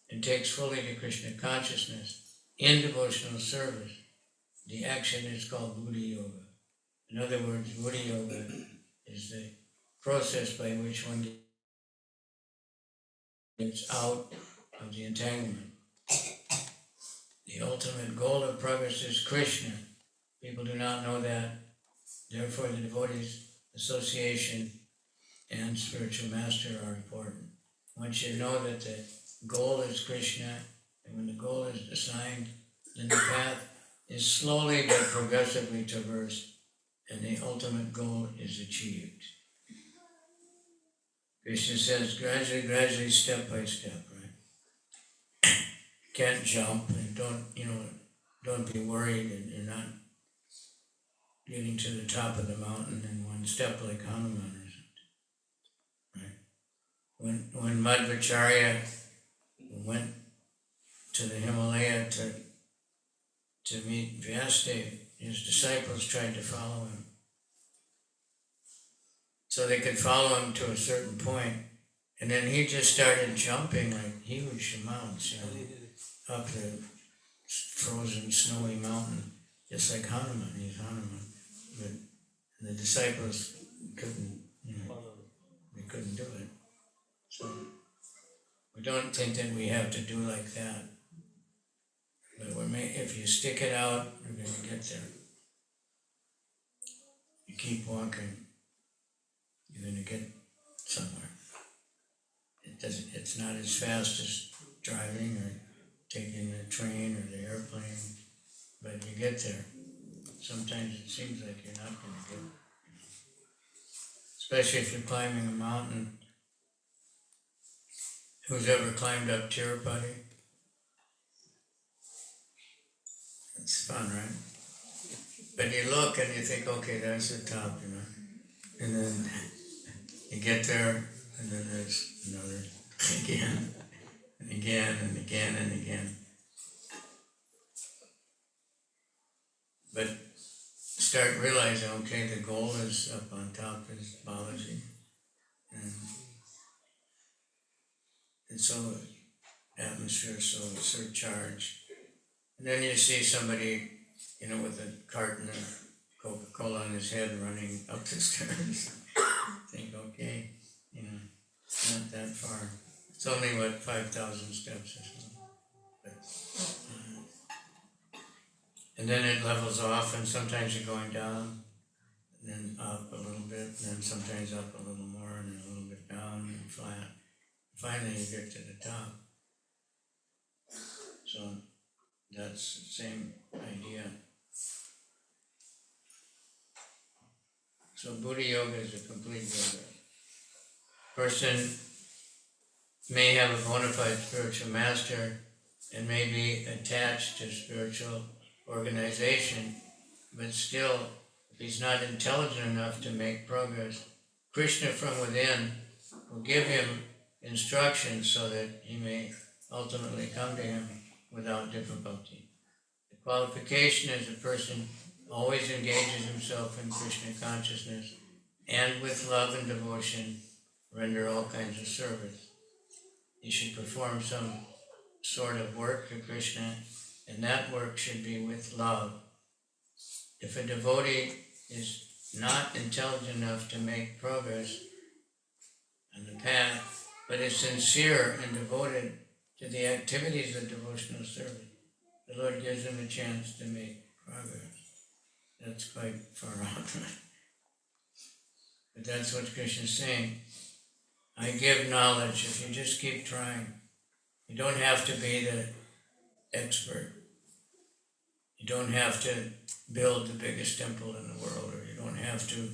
and takes fully to Krishna consciousness in devotional service, the action is called Buddhi Yoga. In other words, Buddhi Yoga is the process by which one gets out of the entanglement. The ultimate goal of progress is Krishna. People do not know that. Therefore, the devotees' association and spiritual master are important. Once you know that the goal is Krishna, and when the goal is assigned, then the path is slowly but progressively traversed, and the ultimate goal is achieved. Krishna says gradually, step by step, right? Can't jump, and don't be worried that you're not getting to the top of the mountain in one step like Hanuman or something, right? When Madhvacharya went to the Himalaya to meet Vyasadeva, his disciples tried to follow him. So they could follow him to a certain point, and then he just started jumping like huge amounts, up the frozen, snowy mountain, just like Hanuman. He's Hanuman. But the disciples couldn't, they couldn't do it. So we don't think that we have to do like that. But if you stick it out, you're going to get there. You keep walking, you're going to get somewhere. It's not as fast as driving or taking the train or the airplane, but you get there. Sometimes it seems like you're not going to get there. Especially if you're climbing a mountain. Who's ever climbed up Tirupati? It's fun, right? But you look and you think, okay, that's the top, and then you get there, and then there's another again, and again, and again, and again. But start realizing, okay, the goal is up on top is Balaji, and it's so atmosphere so surcharged. And then you see somebody, with a carton of Coca-Cola on his head running up the stairs. Think, okay, not that far. It's only 5,000 steps or something. But And then it levels off, and sometimes you're going down, and then up a little bit, and then sometimes up a little more, and then a little bit down, and flat. Finally, you get to the top. So that's the same idea. So Buddha Yoga is a complete yoga. Person may have a bona fide spiritual master and may be attached to spiritual organization, but still, if he's not intelligent enough to make progress, Krishna from within will give him instructions so that he may ultimately come to him without difficulty. The qualification is a person always engages himself in Krishna consciousness and with love and devotion render all kinds of service. He should perform some sort of work for Krishna, and that work should be with love. If a devotee is not intelligent enough to make progress on the path, but is sincere and devoted to the activities of devotional service, the Lord gives him a chance to make progress. That's quite far out. But that's what Krishna is saying. I give knowledge if you just keep trying. You don't have to be the expert. You don't have to build the biggest temple in the world, or you don't have to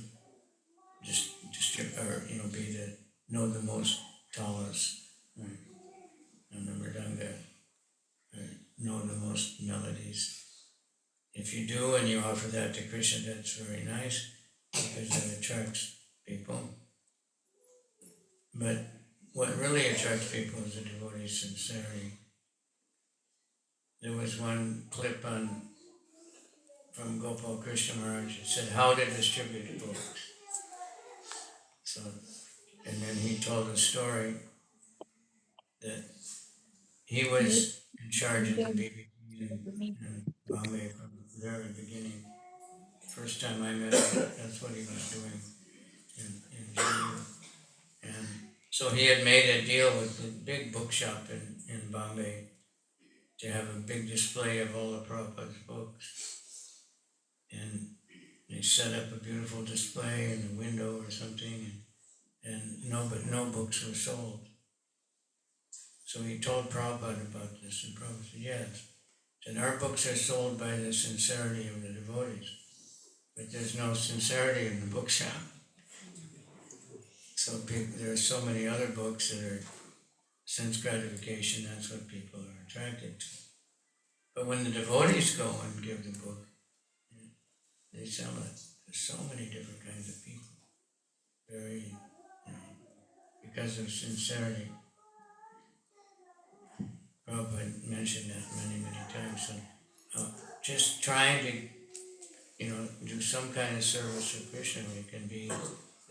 be know the most tallest. I've never done that. Know the most melodies. If you do and you offer that to Krishna, that's very nice because it attracts people. But what really attracts people is the devotee's sincerity. There was one clip from Gopal Krishna Maharaj. It said how to distribute books. So, and then he told a story that he was in charge of the BBC in Bombay from the very beginning. First time I met him, that's what he was doing in India. And so he had made a deal with the big bookshop in Bombay to have a big display of all of Prabhupada's books. And they set up a beautiful display in the window or something, but no books were sold. So he told Prabhupada about this, and Prabhupada said, yes. And our books are sold by the sincerity of the devotees, but there's no sincerity in the bookshop. So there are so many other books that are sense gratification, that's what people are attracted to. But when the devotees go and give the book, they sell it. There's so many different kinds of people. Very, because of sincerity. Prabhupada mentioned that many, many times. So just trying to, do some kind of service for Krishna. It can be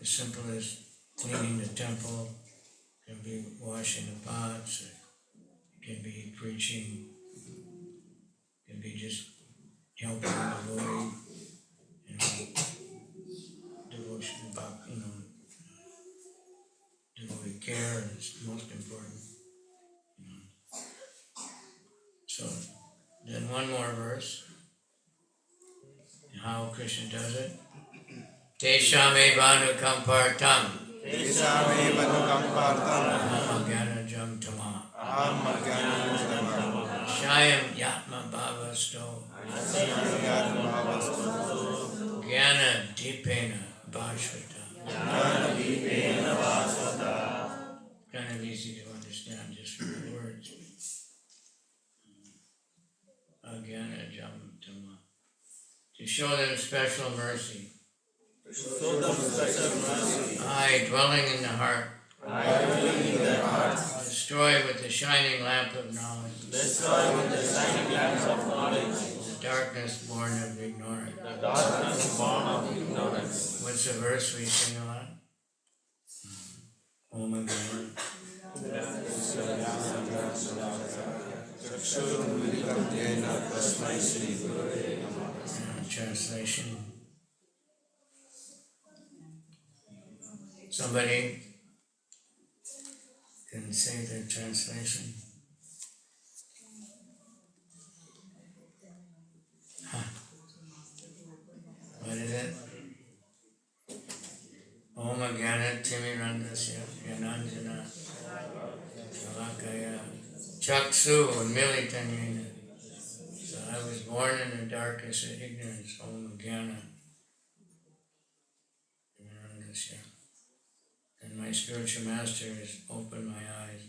as simple as cleaning the temple, it can be washing the pots, it can be preaching, it can be just helping the devotee, devotion about, devotee care is most important. So then one more verse, how Krishna does it. Teshame vanukam partam. Teshame vanukam partam. Aham gyana jam tama. Aham gyana jam tama. Shayam yatma bhavasto. Yatma bhavasto. Gyana dipena bhashvata. Gyana dipena bhashvata. Kind of easy to understand just from the words. Gyana jam tama. To show them special mercy. I, dwelling in the heart, destroy with the shining lamp of knowledge, the darkness born of ignorance. What's the verse we sing a lot? Oh my God. Translation. Somebody can say the translation. What is it? Om Agana Timirandasya Yananjana Shalakaya Chaksu Militanyena. So I was born in the darkness of ignorance, Om Agana Timirandasya. And my spiritual master has opened my eyes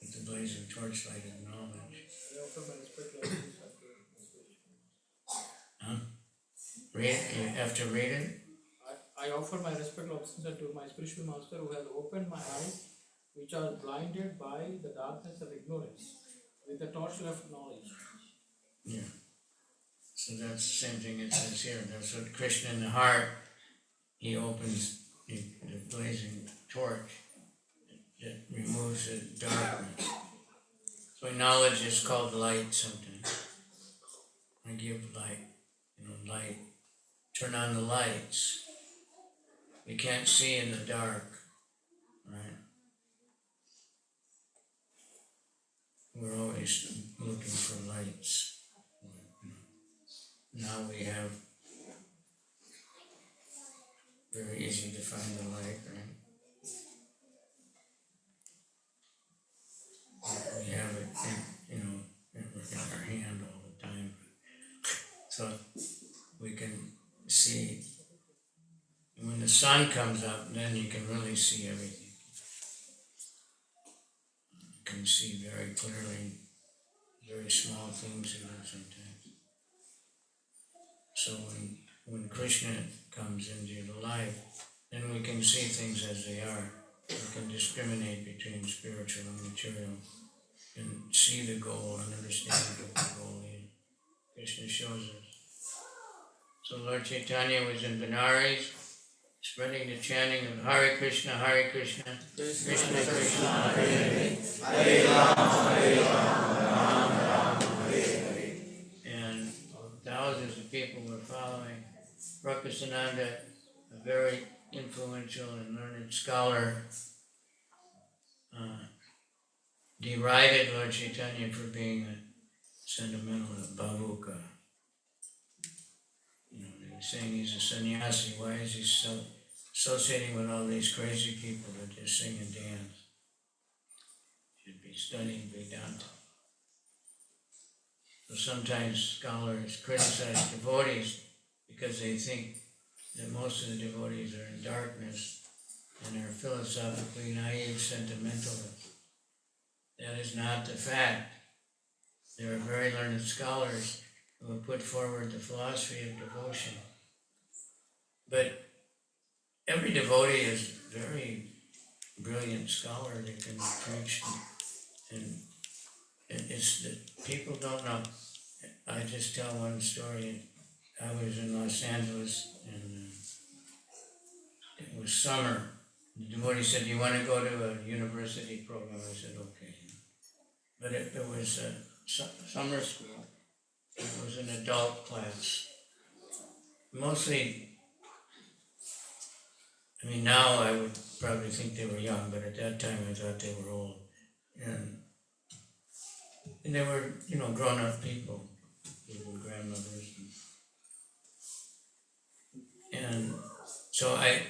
with the blazing torchlight of knowledge. Huh? Read it? You have to read it? I offer my respect to my spiritual master who has opened my eyes, which are blinded by the darkness of ignorance, with the torchlight of knowledge. Yeah. So that's the same thing it says here. That's what Krishna in the heart, he opens the blazing torch that removes the darkness. So knowledge is called light sometimes. I give light, light. Turn on the lights. We can't see in the dark, right? We're always looking for lights. Now we have very easy to find the light, right? We have it in our hand all the time. So we can see. When the sun comes up, then you can really see everything. You can see very clearly, very small things even sometimes. So when Krishna comes into the life, then we can see things as they are. We can discriminate between spiritual and material, and see the goal and understand what the goal is. Krishna shows us. So Lord Chaitanya was in Benares, spreading the chanting of Hare Krishna, Krishna Krishna, Hare Hare, Hare Rama, Rama, Hare Hare. And thousands of people were following. Prakasananda, a very influential and learned scholar, derided Lord Chaitanya for being a sentimental babuka. They were saying he's a sannyasi. Why is he associating with all these crazy people that just sing and dance? Should be studying Vedanta. So sometimes scholars criticize devotees because they think that most of the devotees are in darkness and are philosophically naive sentimentalists. That is not the fact. There are very learned scholars who have put forward the philosophy of devotion. But every devotee is a very brilliant scholar that can preach, and it's that people don't know. I just tell one story. I was in Los Angeles, and it was summer. The devotee said, "Do you want to go to a university program?" I said, "Okay." But it was a summer school. It was an adult class. Mostly, now I would probably think they were young, but at that time I thought they were old. And they were, grown-up people, even grandmothers. And so I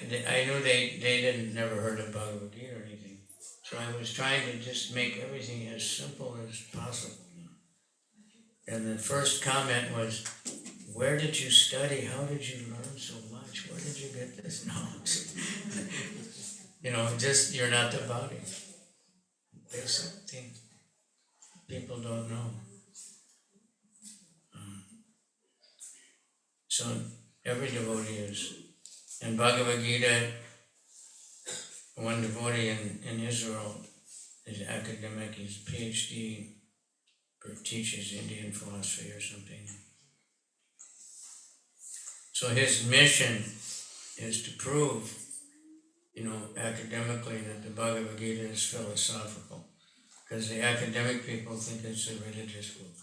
knew they never heard of Bhagavad Gita or anything. So I was trying to just make everything as simple as possible. And the first comment was, "Where did you study? How did you learn so much? Where did you get this knowledge?" Just you're not the body. Basic thing. People don't know. So every devotee is. In Bhagavad Gita, one devotee in Israel is academic, he's a PhD, teaches Indian philosophy or something. So his mission is to prove, academically that the Bhagavad Gita is philosophical. Because the academic people think it's a religious book.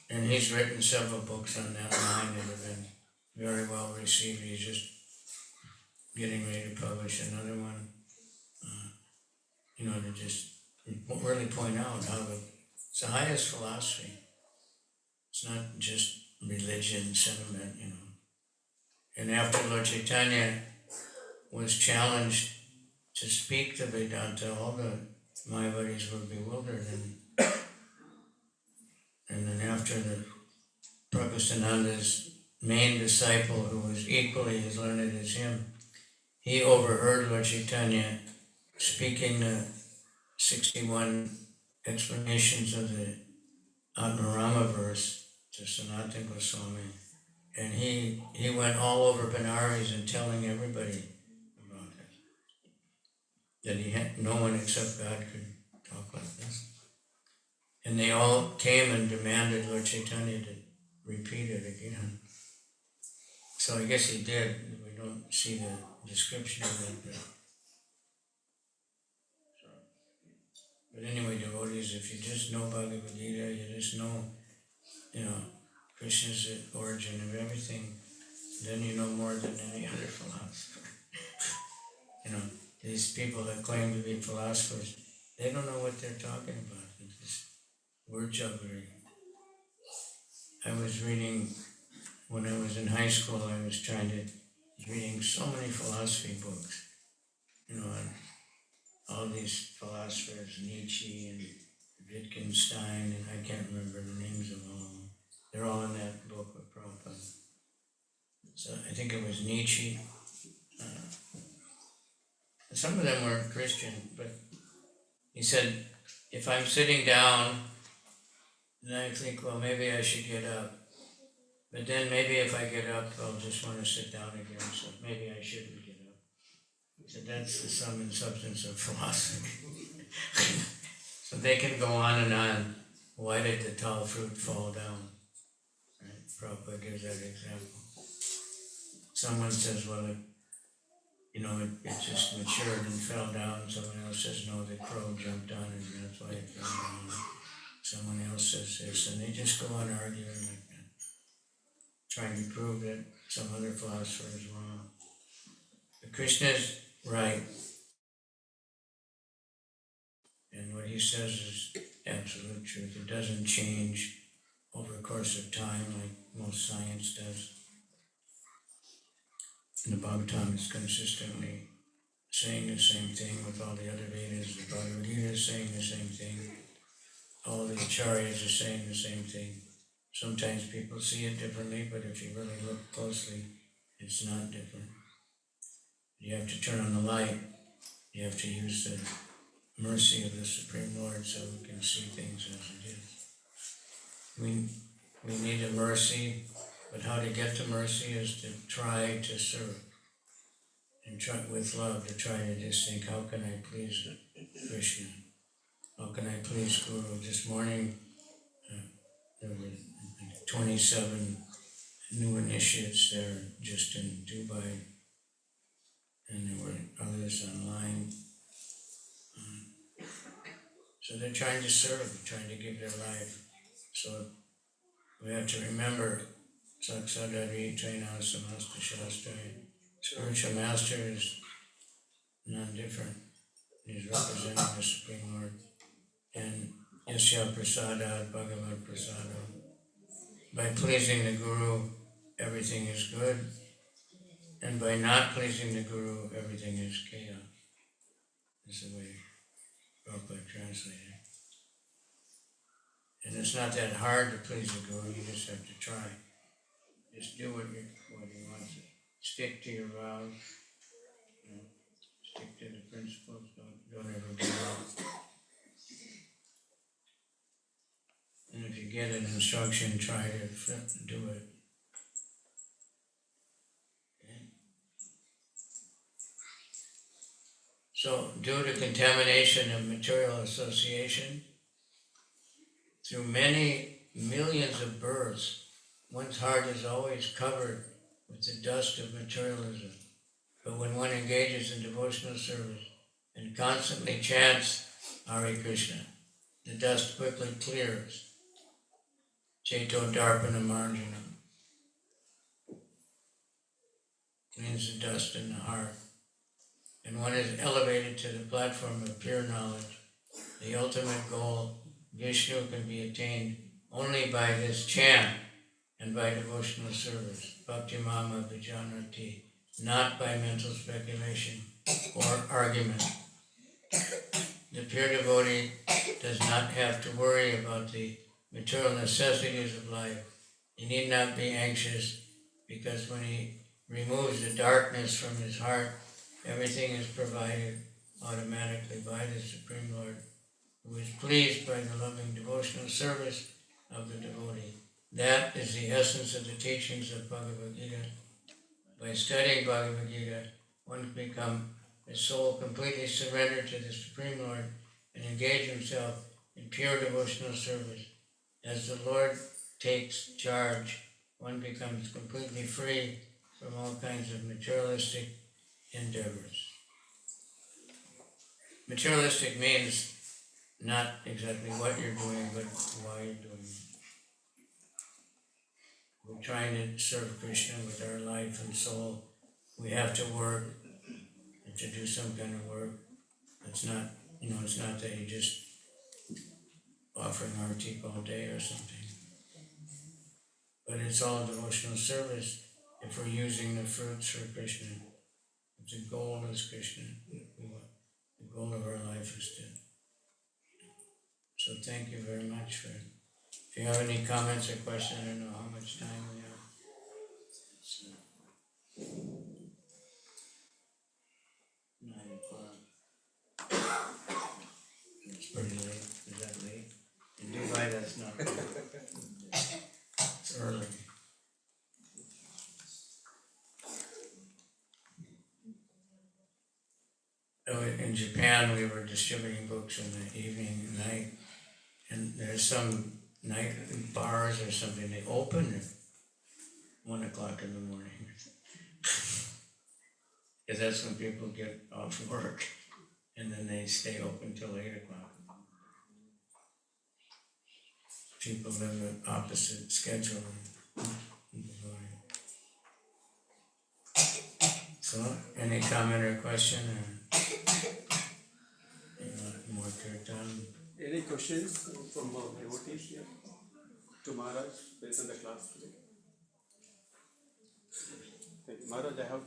And he's written several books on that line that have been very well received. He's just getting ready to publish another one, to just really point out how it's the highest philosophy. It's not just religion, sentiment, And after Lord Chaitanya was challenged to speak the Vedanta, all the Mayavadis were bewildered. And then after the Prakasananda's main disciple, who was equally as learned as him, he overheard Lord Chaitanya speaking the 61 explanations of the Atmarama verse to Sanatana Goswami. And he went all over Benares and telling everybody about it. That he had no one except God could talk like this. And they all came and demanded Lord Chaitanya to repeat it again. So I guess he did. We don't see the description of it. But anyway, devotees, if you just know Bhagavad Gita, you just know, Krishna's the origin of everything, then you know more than any other philosopher. These people that claim to be philosophers, they don't know what they're talking about. It's just word jugglery. I was reading, when I was in high school, I was reading so many philosophy books, and all these philosophers, Nietzsche and Wittgenstein, and I can't remember the names of all of them. They're all in that book of Prabhupada. So I think it was Nietzsche. Some of them were Christian, but he said, if I'm sitting down, then I think, well, maybe I should get up. But then maybe if I get up, I'll just want to sit down again, so maybe I shouldn't get up. He said, that's the sum and substance of philosophy. So they can go on and on. Why did the tall fruit fall down? Right? Prabhupada gives that example. Someone says, well, it just matured and fell down. Someone else says, no, the crow jumped on it and that's why it fell down. Someone else says this, and they just go on arguing like that, trying to prove that some other philosopher is wrong. But Krishna's right, and what he says is absolute truth. It doesn't change over a course of time like most science does. And the Bhagavatam is consistently saying the same thing with all the other Vedas. The Bhagavad Gita is saying the same thing. All the Acharyas are saying the same thing. Sometimes people see it differently, but if you really look closely, it's not different. You have to turn on the light. You have to use the mercy of the Supreme Lord so we can see things as it is. We need a mercy, but how to get to mercy is to try to serve. And try with love to try to just think, how can I please Krishna? How can I please Guru? This morning, there were 27 new initiates there just in Dubai, and there were others online. So they're trying to serve, trying to give their life. So we have to remember, Saksadari Traina Samasta Shastra. Spiritual master is non-different. He's representing the Supreme Lord. And Yasya Prasada Bhagavad Prasada. By pleasing the Guru, everything is good. And by not pleasing the Guru, everything is chaos. That's the way Prabhupada translated it. And it's not that hard to please the Guru, you just have to try. Just do what he wants. Stick to your vows. Stick to the principles. Don't ever give up. And if you get an instruction, try to do it. Okay. So, due to contamination of material association, through many millions of births, one's heart is always covered with the dust of materialism. But when one engages in devotional service and constantly chants Hare Krishna, the dust quickly clears. Cheto Darpana Marjana cleans the dust in the heart. And one is elevated to the platform of pure knowledge. The ultimate goal, Vishnu, can be attained only by this chant, and by devotional service, bhakti mama vijanati, not by mental speculation or argument. The pure devotee does not have to worry about the material necessities of life. He need not be anxious, because when he removes the darkness from his heart, everything is provided automatically by the Supreme Lord, who is pleased by the loving devotional service of the devotee. That is the essence of the teachings of Bhagavad Gita. By studying Bhagavad Gita, one can become his soul completely surrendered to the Supreme Lord and engage himself in pure devotional service. As the Lord takes charge, one becomes completely free from all kinds of materialistic endeavors. Materialistic means not exactly what you're doing, but why you're doing it. We're trying to serve Krishna with our life and soul. We have to work and to do some kind of work. It's not, it's not that you just offering artik all day or something. But it's all devotional service if we're using the fruits for Krishna. The goal is Krishna. The goal of our life is to. So thank you very much for. If you have any comments or questions, I don't know how much time we have. So, 9:00. It's pretty late. Is that late? In Dubai, that's not late. It's early. In Japan, we were distributing books in the evening and night, and there's some night bars or something, they open at 1 o'clock in the morning. Because that's when people get off work, and then they stay open till 8 o'clock. People live an opposite schedule. So, any comment or question, or more kirtan? Any questions from devotees here to Maharaj based on the class today? Thank you. Maharaj, I have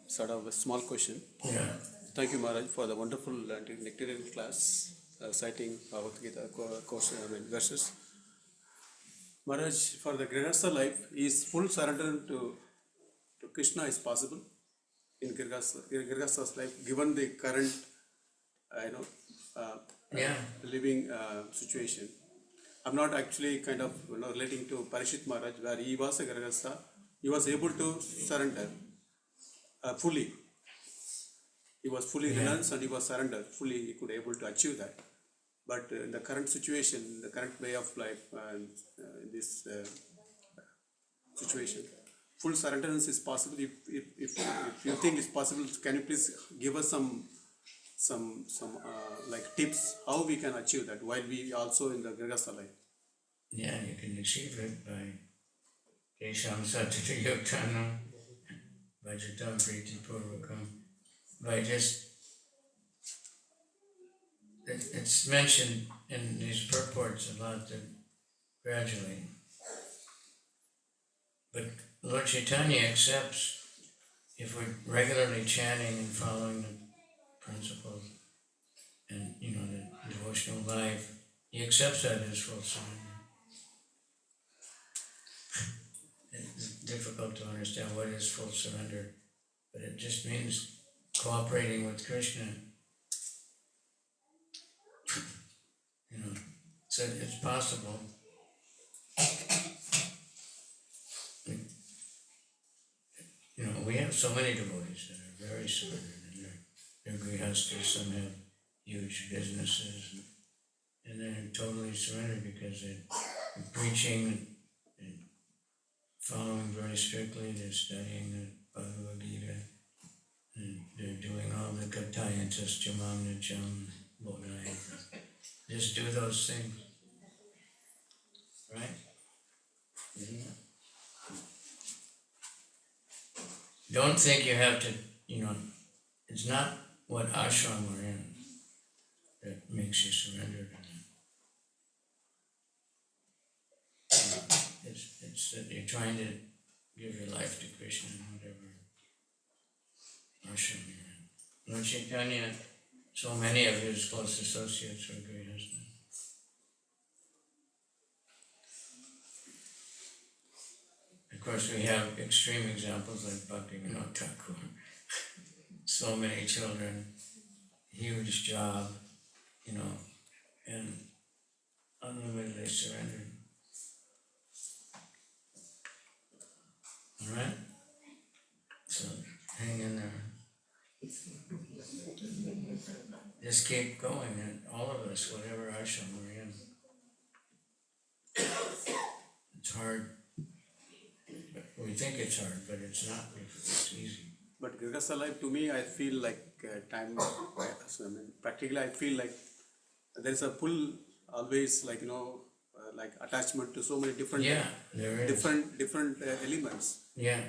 sort of a small question. Yeah. Thank you, Maharaj, for the wonderful nectarian class, citing Bhagavad Gita verses. Maharaj, for the Grihastha life, is full surrender to Krishna is possible in Grihastha's life, given the current, living situation. I'm not actually kind of relating to Parishit Maharaj, where he was a Grihastha. He was able to surrender fully. He was fully renounced and he was surrendered fully. He could able to achieve that. But in the current situation, the current way of life, and in this situation, full surrenderance is possible. If you think it's possible, can you please give us some like tips how we can achieve that while we also in the Grihastha life? Yeah, you can achieve it by Kesham Satya Yuktana, Vajatam Priti Purvakam, by just, it's mentioned in these purports a lot that gradually, but Lord Chaitanya accepts if we're regularly chanting and following the principles and the devotional life, he accepts that as full surrender. It's difficult to understand what is full surrender, but it just means cooperating with Krishna. So it's possible. We have so many devotees that are very surrendered, and they're grihasthas. Some have huge businesses, and they're totally surrendered because they're preaching and following very strictly. They're studying the Bhagavad Gita, and they're doing all the Katayantas, Chamam, Nicham, Bodhai. Just do those things, right? Mm-hmm. Don't think you have to, it's not what ashram we're in that makes you surrender to it. It's that you're trying to give your life to Krishna in whatever ashram you're in. Lord Chaitanya, so many of his close associates were grihastas. Of course, we have extreme examples like Bhaktivinoda Thakur. So many children, huge job, and unlimitedly surrendered. All right? So hang in there. Just keep going, and all of us, whatever ashram we're in. It's hard. We think it's hard, but it's not. It's easy. But Grihastha life, to me, I feel like time. Practically, I feel like there is a pull always, like attachment to so many different, There is. different elements. Yeah.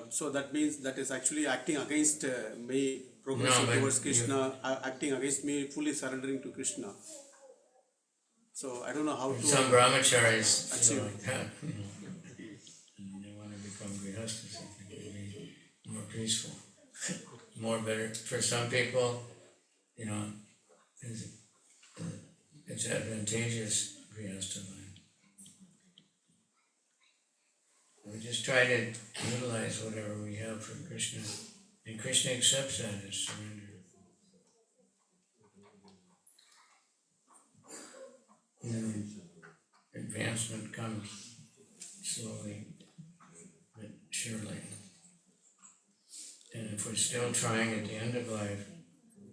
So that means that is actually acting against me progressing towards Krishna, acting against me fully surrendering to Krishna. So I don't know how to. Some brahmacharis achieve feel like that. And they want to become grihastas. I think it would be more peaceful, more better. For some people, it's advantageous grihastha life. We just try to utilize whatever we have for Krishna, and Krishna accepts that as surrender. And advancement comes slowly but surely. And if we're still trying at the end of life,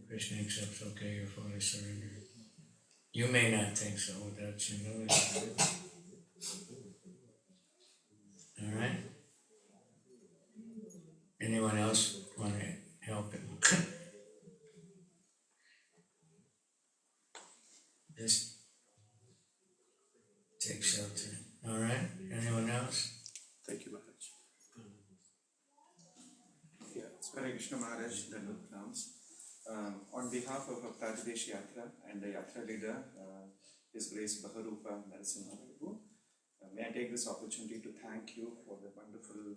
Krishna accepts, okay, you're fully surrendered. You may not think so, that's humility. All right? Anyone else want to help him? Just take shelter. All right? Anyone else? Thank you, Maharaj. Yeah, it's Hare Krishna Maharaj, Dandut Pranams. On behalf of Avataridesh Yatra and the Yatra leader, His Grace Baharupa Narasimha, may I take this opportunity to thank you for the wonderful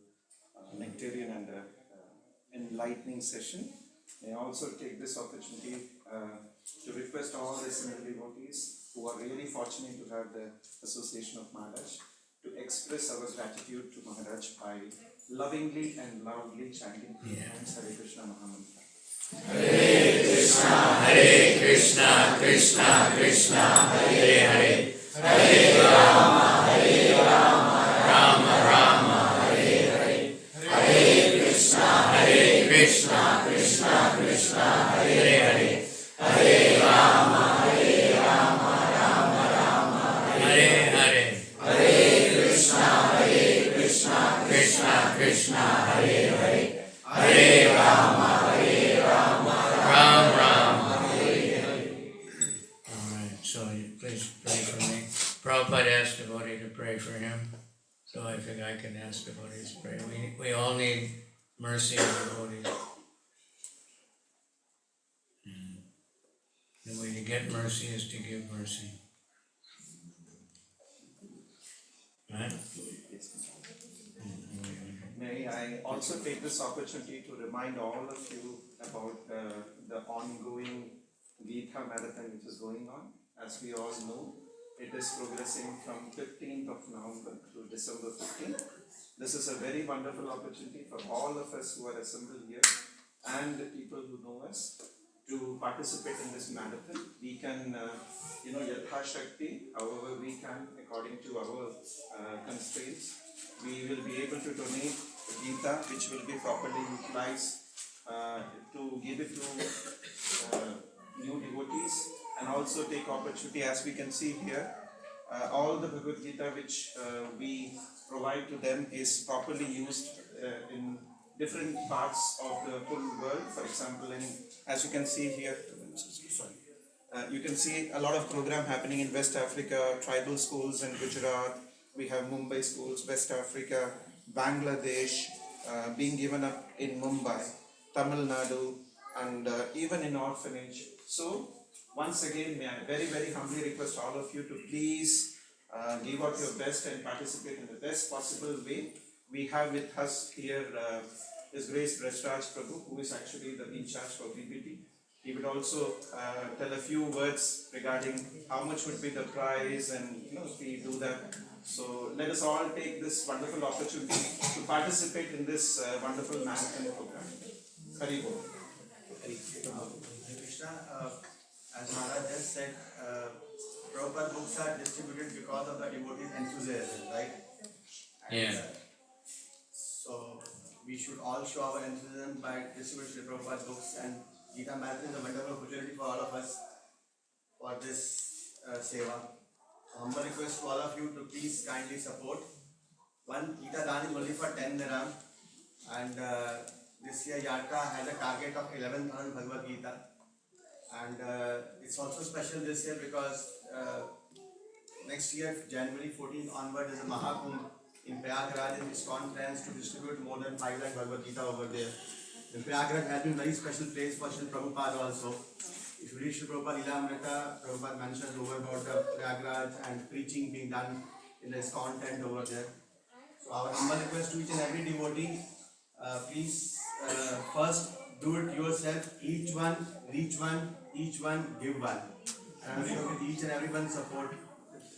nectarian and enlightening session. May I also take this opportunity to request all listener devotees who are really fortunate to have the association of Maharaj to express our gratitude to Maharaj by lovingly and loudly chanting Hare Krishna Mahamantra. Hare Krishna, Krishna Krishna, Hare Hare, Hare Rama, Rama Rama, Hare Hare, Hare Krishna, Krishna Krishna, Hare Hare, Hare Rama, Rama Rama, Hare Hare, Hare Krishna, Krishna Krishna, Hare Hare, Hare Rama, Ram Ram. Alright, so please pray for me. Prabhupada asked devotee to pray for him, so I think I can ask devotees to pray. We all need mercy of devotees. The way to get mercy is to give mercy. Right? May I also take this opportunity to remind all of you about the ongoing Gita Marathon which is going on. As we all know, it is progressing from 15th of November to December 15th. This is a very wonderful opportunity for all of us who are assembled here and the people who know us to participate in this marathon. We can, Yatha Shakti, however we can, according to our constraints, we will be able to donate Gita, which will be properly utilized to give it to new devotees, and also take opportunity, as we can see here, all the Bhagavad Gita which we provide to them is properly used in different parts of the full world. For example, as you can see here, you can see a lot of program happening in West Africa, tribal schools in Gujarat. We have Mumbai schools, West Africa, Bangladesh, being given up in Mumbai, Tamil Nadu, and even in orphanage. So, once again, may I very, very humbly request all of you to please give out your best and participate in the best possible way. We have with us here His Grace Rashraj Prabhu, who is actually the in charge for PPT. He would also tell a few words regarding how much would be the price, and if we do that. So let us all take this wonderful opportunity to participate in this wonderful marathon program. Hari Bol. Krishna, as Maharaj just said, Prabhupada books are distributed because of the devotees' enthusiasm, right? Yeah. So we should all show our enthusiasm by distributing Prabhupada books, and Gita Marathon is a wonderful opportunity for all of us for this seva. Humble request to all of you to please kindly support. One Gita Dan is only for 10 dirham, and this year Yatra has a target of 11,000 Bhagavad Gita, and it's also special this year because next year January 14th onward is a Mahakumbh in Prayagraj, and ISKCON plans to distribute more than 5 lakh Bhagavad Gita over there. And Prayagraj has been a very special place for Srila Prabhupada also. If you read Srila Prabhupada Lilamrita, Prabhupada mentions over about the Prayagraj and preaching being done in the ISKCON tent over there. So our humble request to each and every devotee, please first do it yourself, each one, reach one, each one, give one. And with each and everyone's support,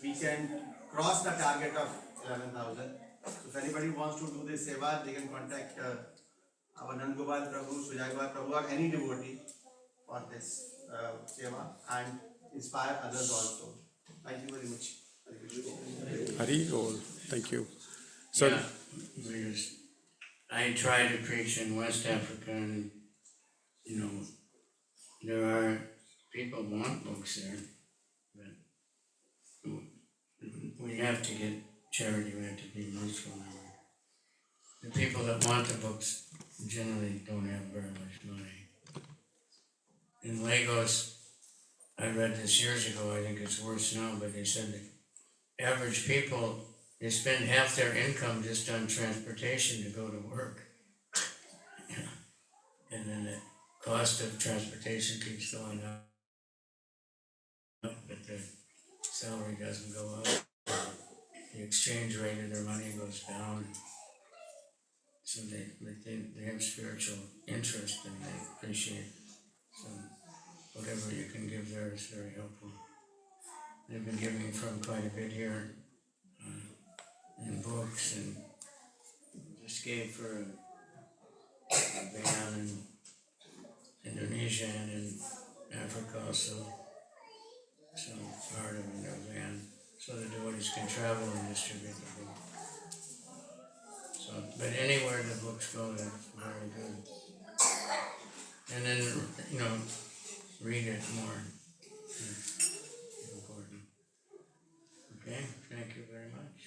we can cross the target of 11,000. So if anybody wants to do this seva, they can contact our Nandgopal Prabhu, Sujagopal Prabhu, or any devotee for this seva and inspire others also. Thank you very much. Hari Bol. Thank you. So, Yeah, because I try to preach in West Africa, and there are people want books there, but we have to get charity. We have to be merciful. The people that want the books generally don't have very much money. In Lagos, I read this years ago. I think it's worse now, but they said the average people, they spend half their income just on transportation to go to work. And then the cost of transportation keeps going up, but the salary doesn't go up. The exchange rate of their money goes down. So they have spiritual interest, and they appreciate. So whatever you can give there is very helpful. They've been giving from quite a bit here. In books, and just gave for a van in Indonesia and in Africa also. So part of a van, so the devotees can travel and distribute the book. So, but anywhere the books go, that's very good. And then, read it more. It's important. Okay, thank you very much.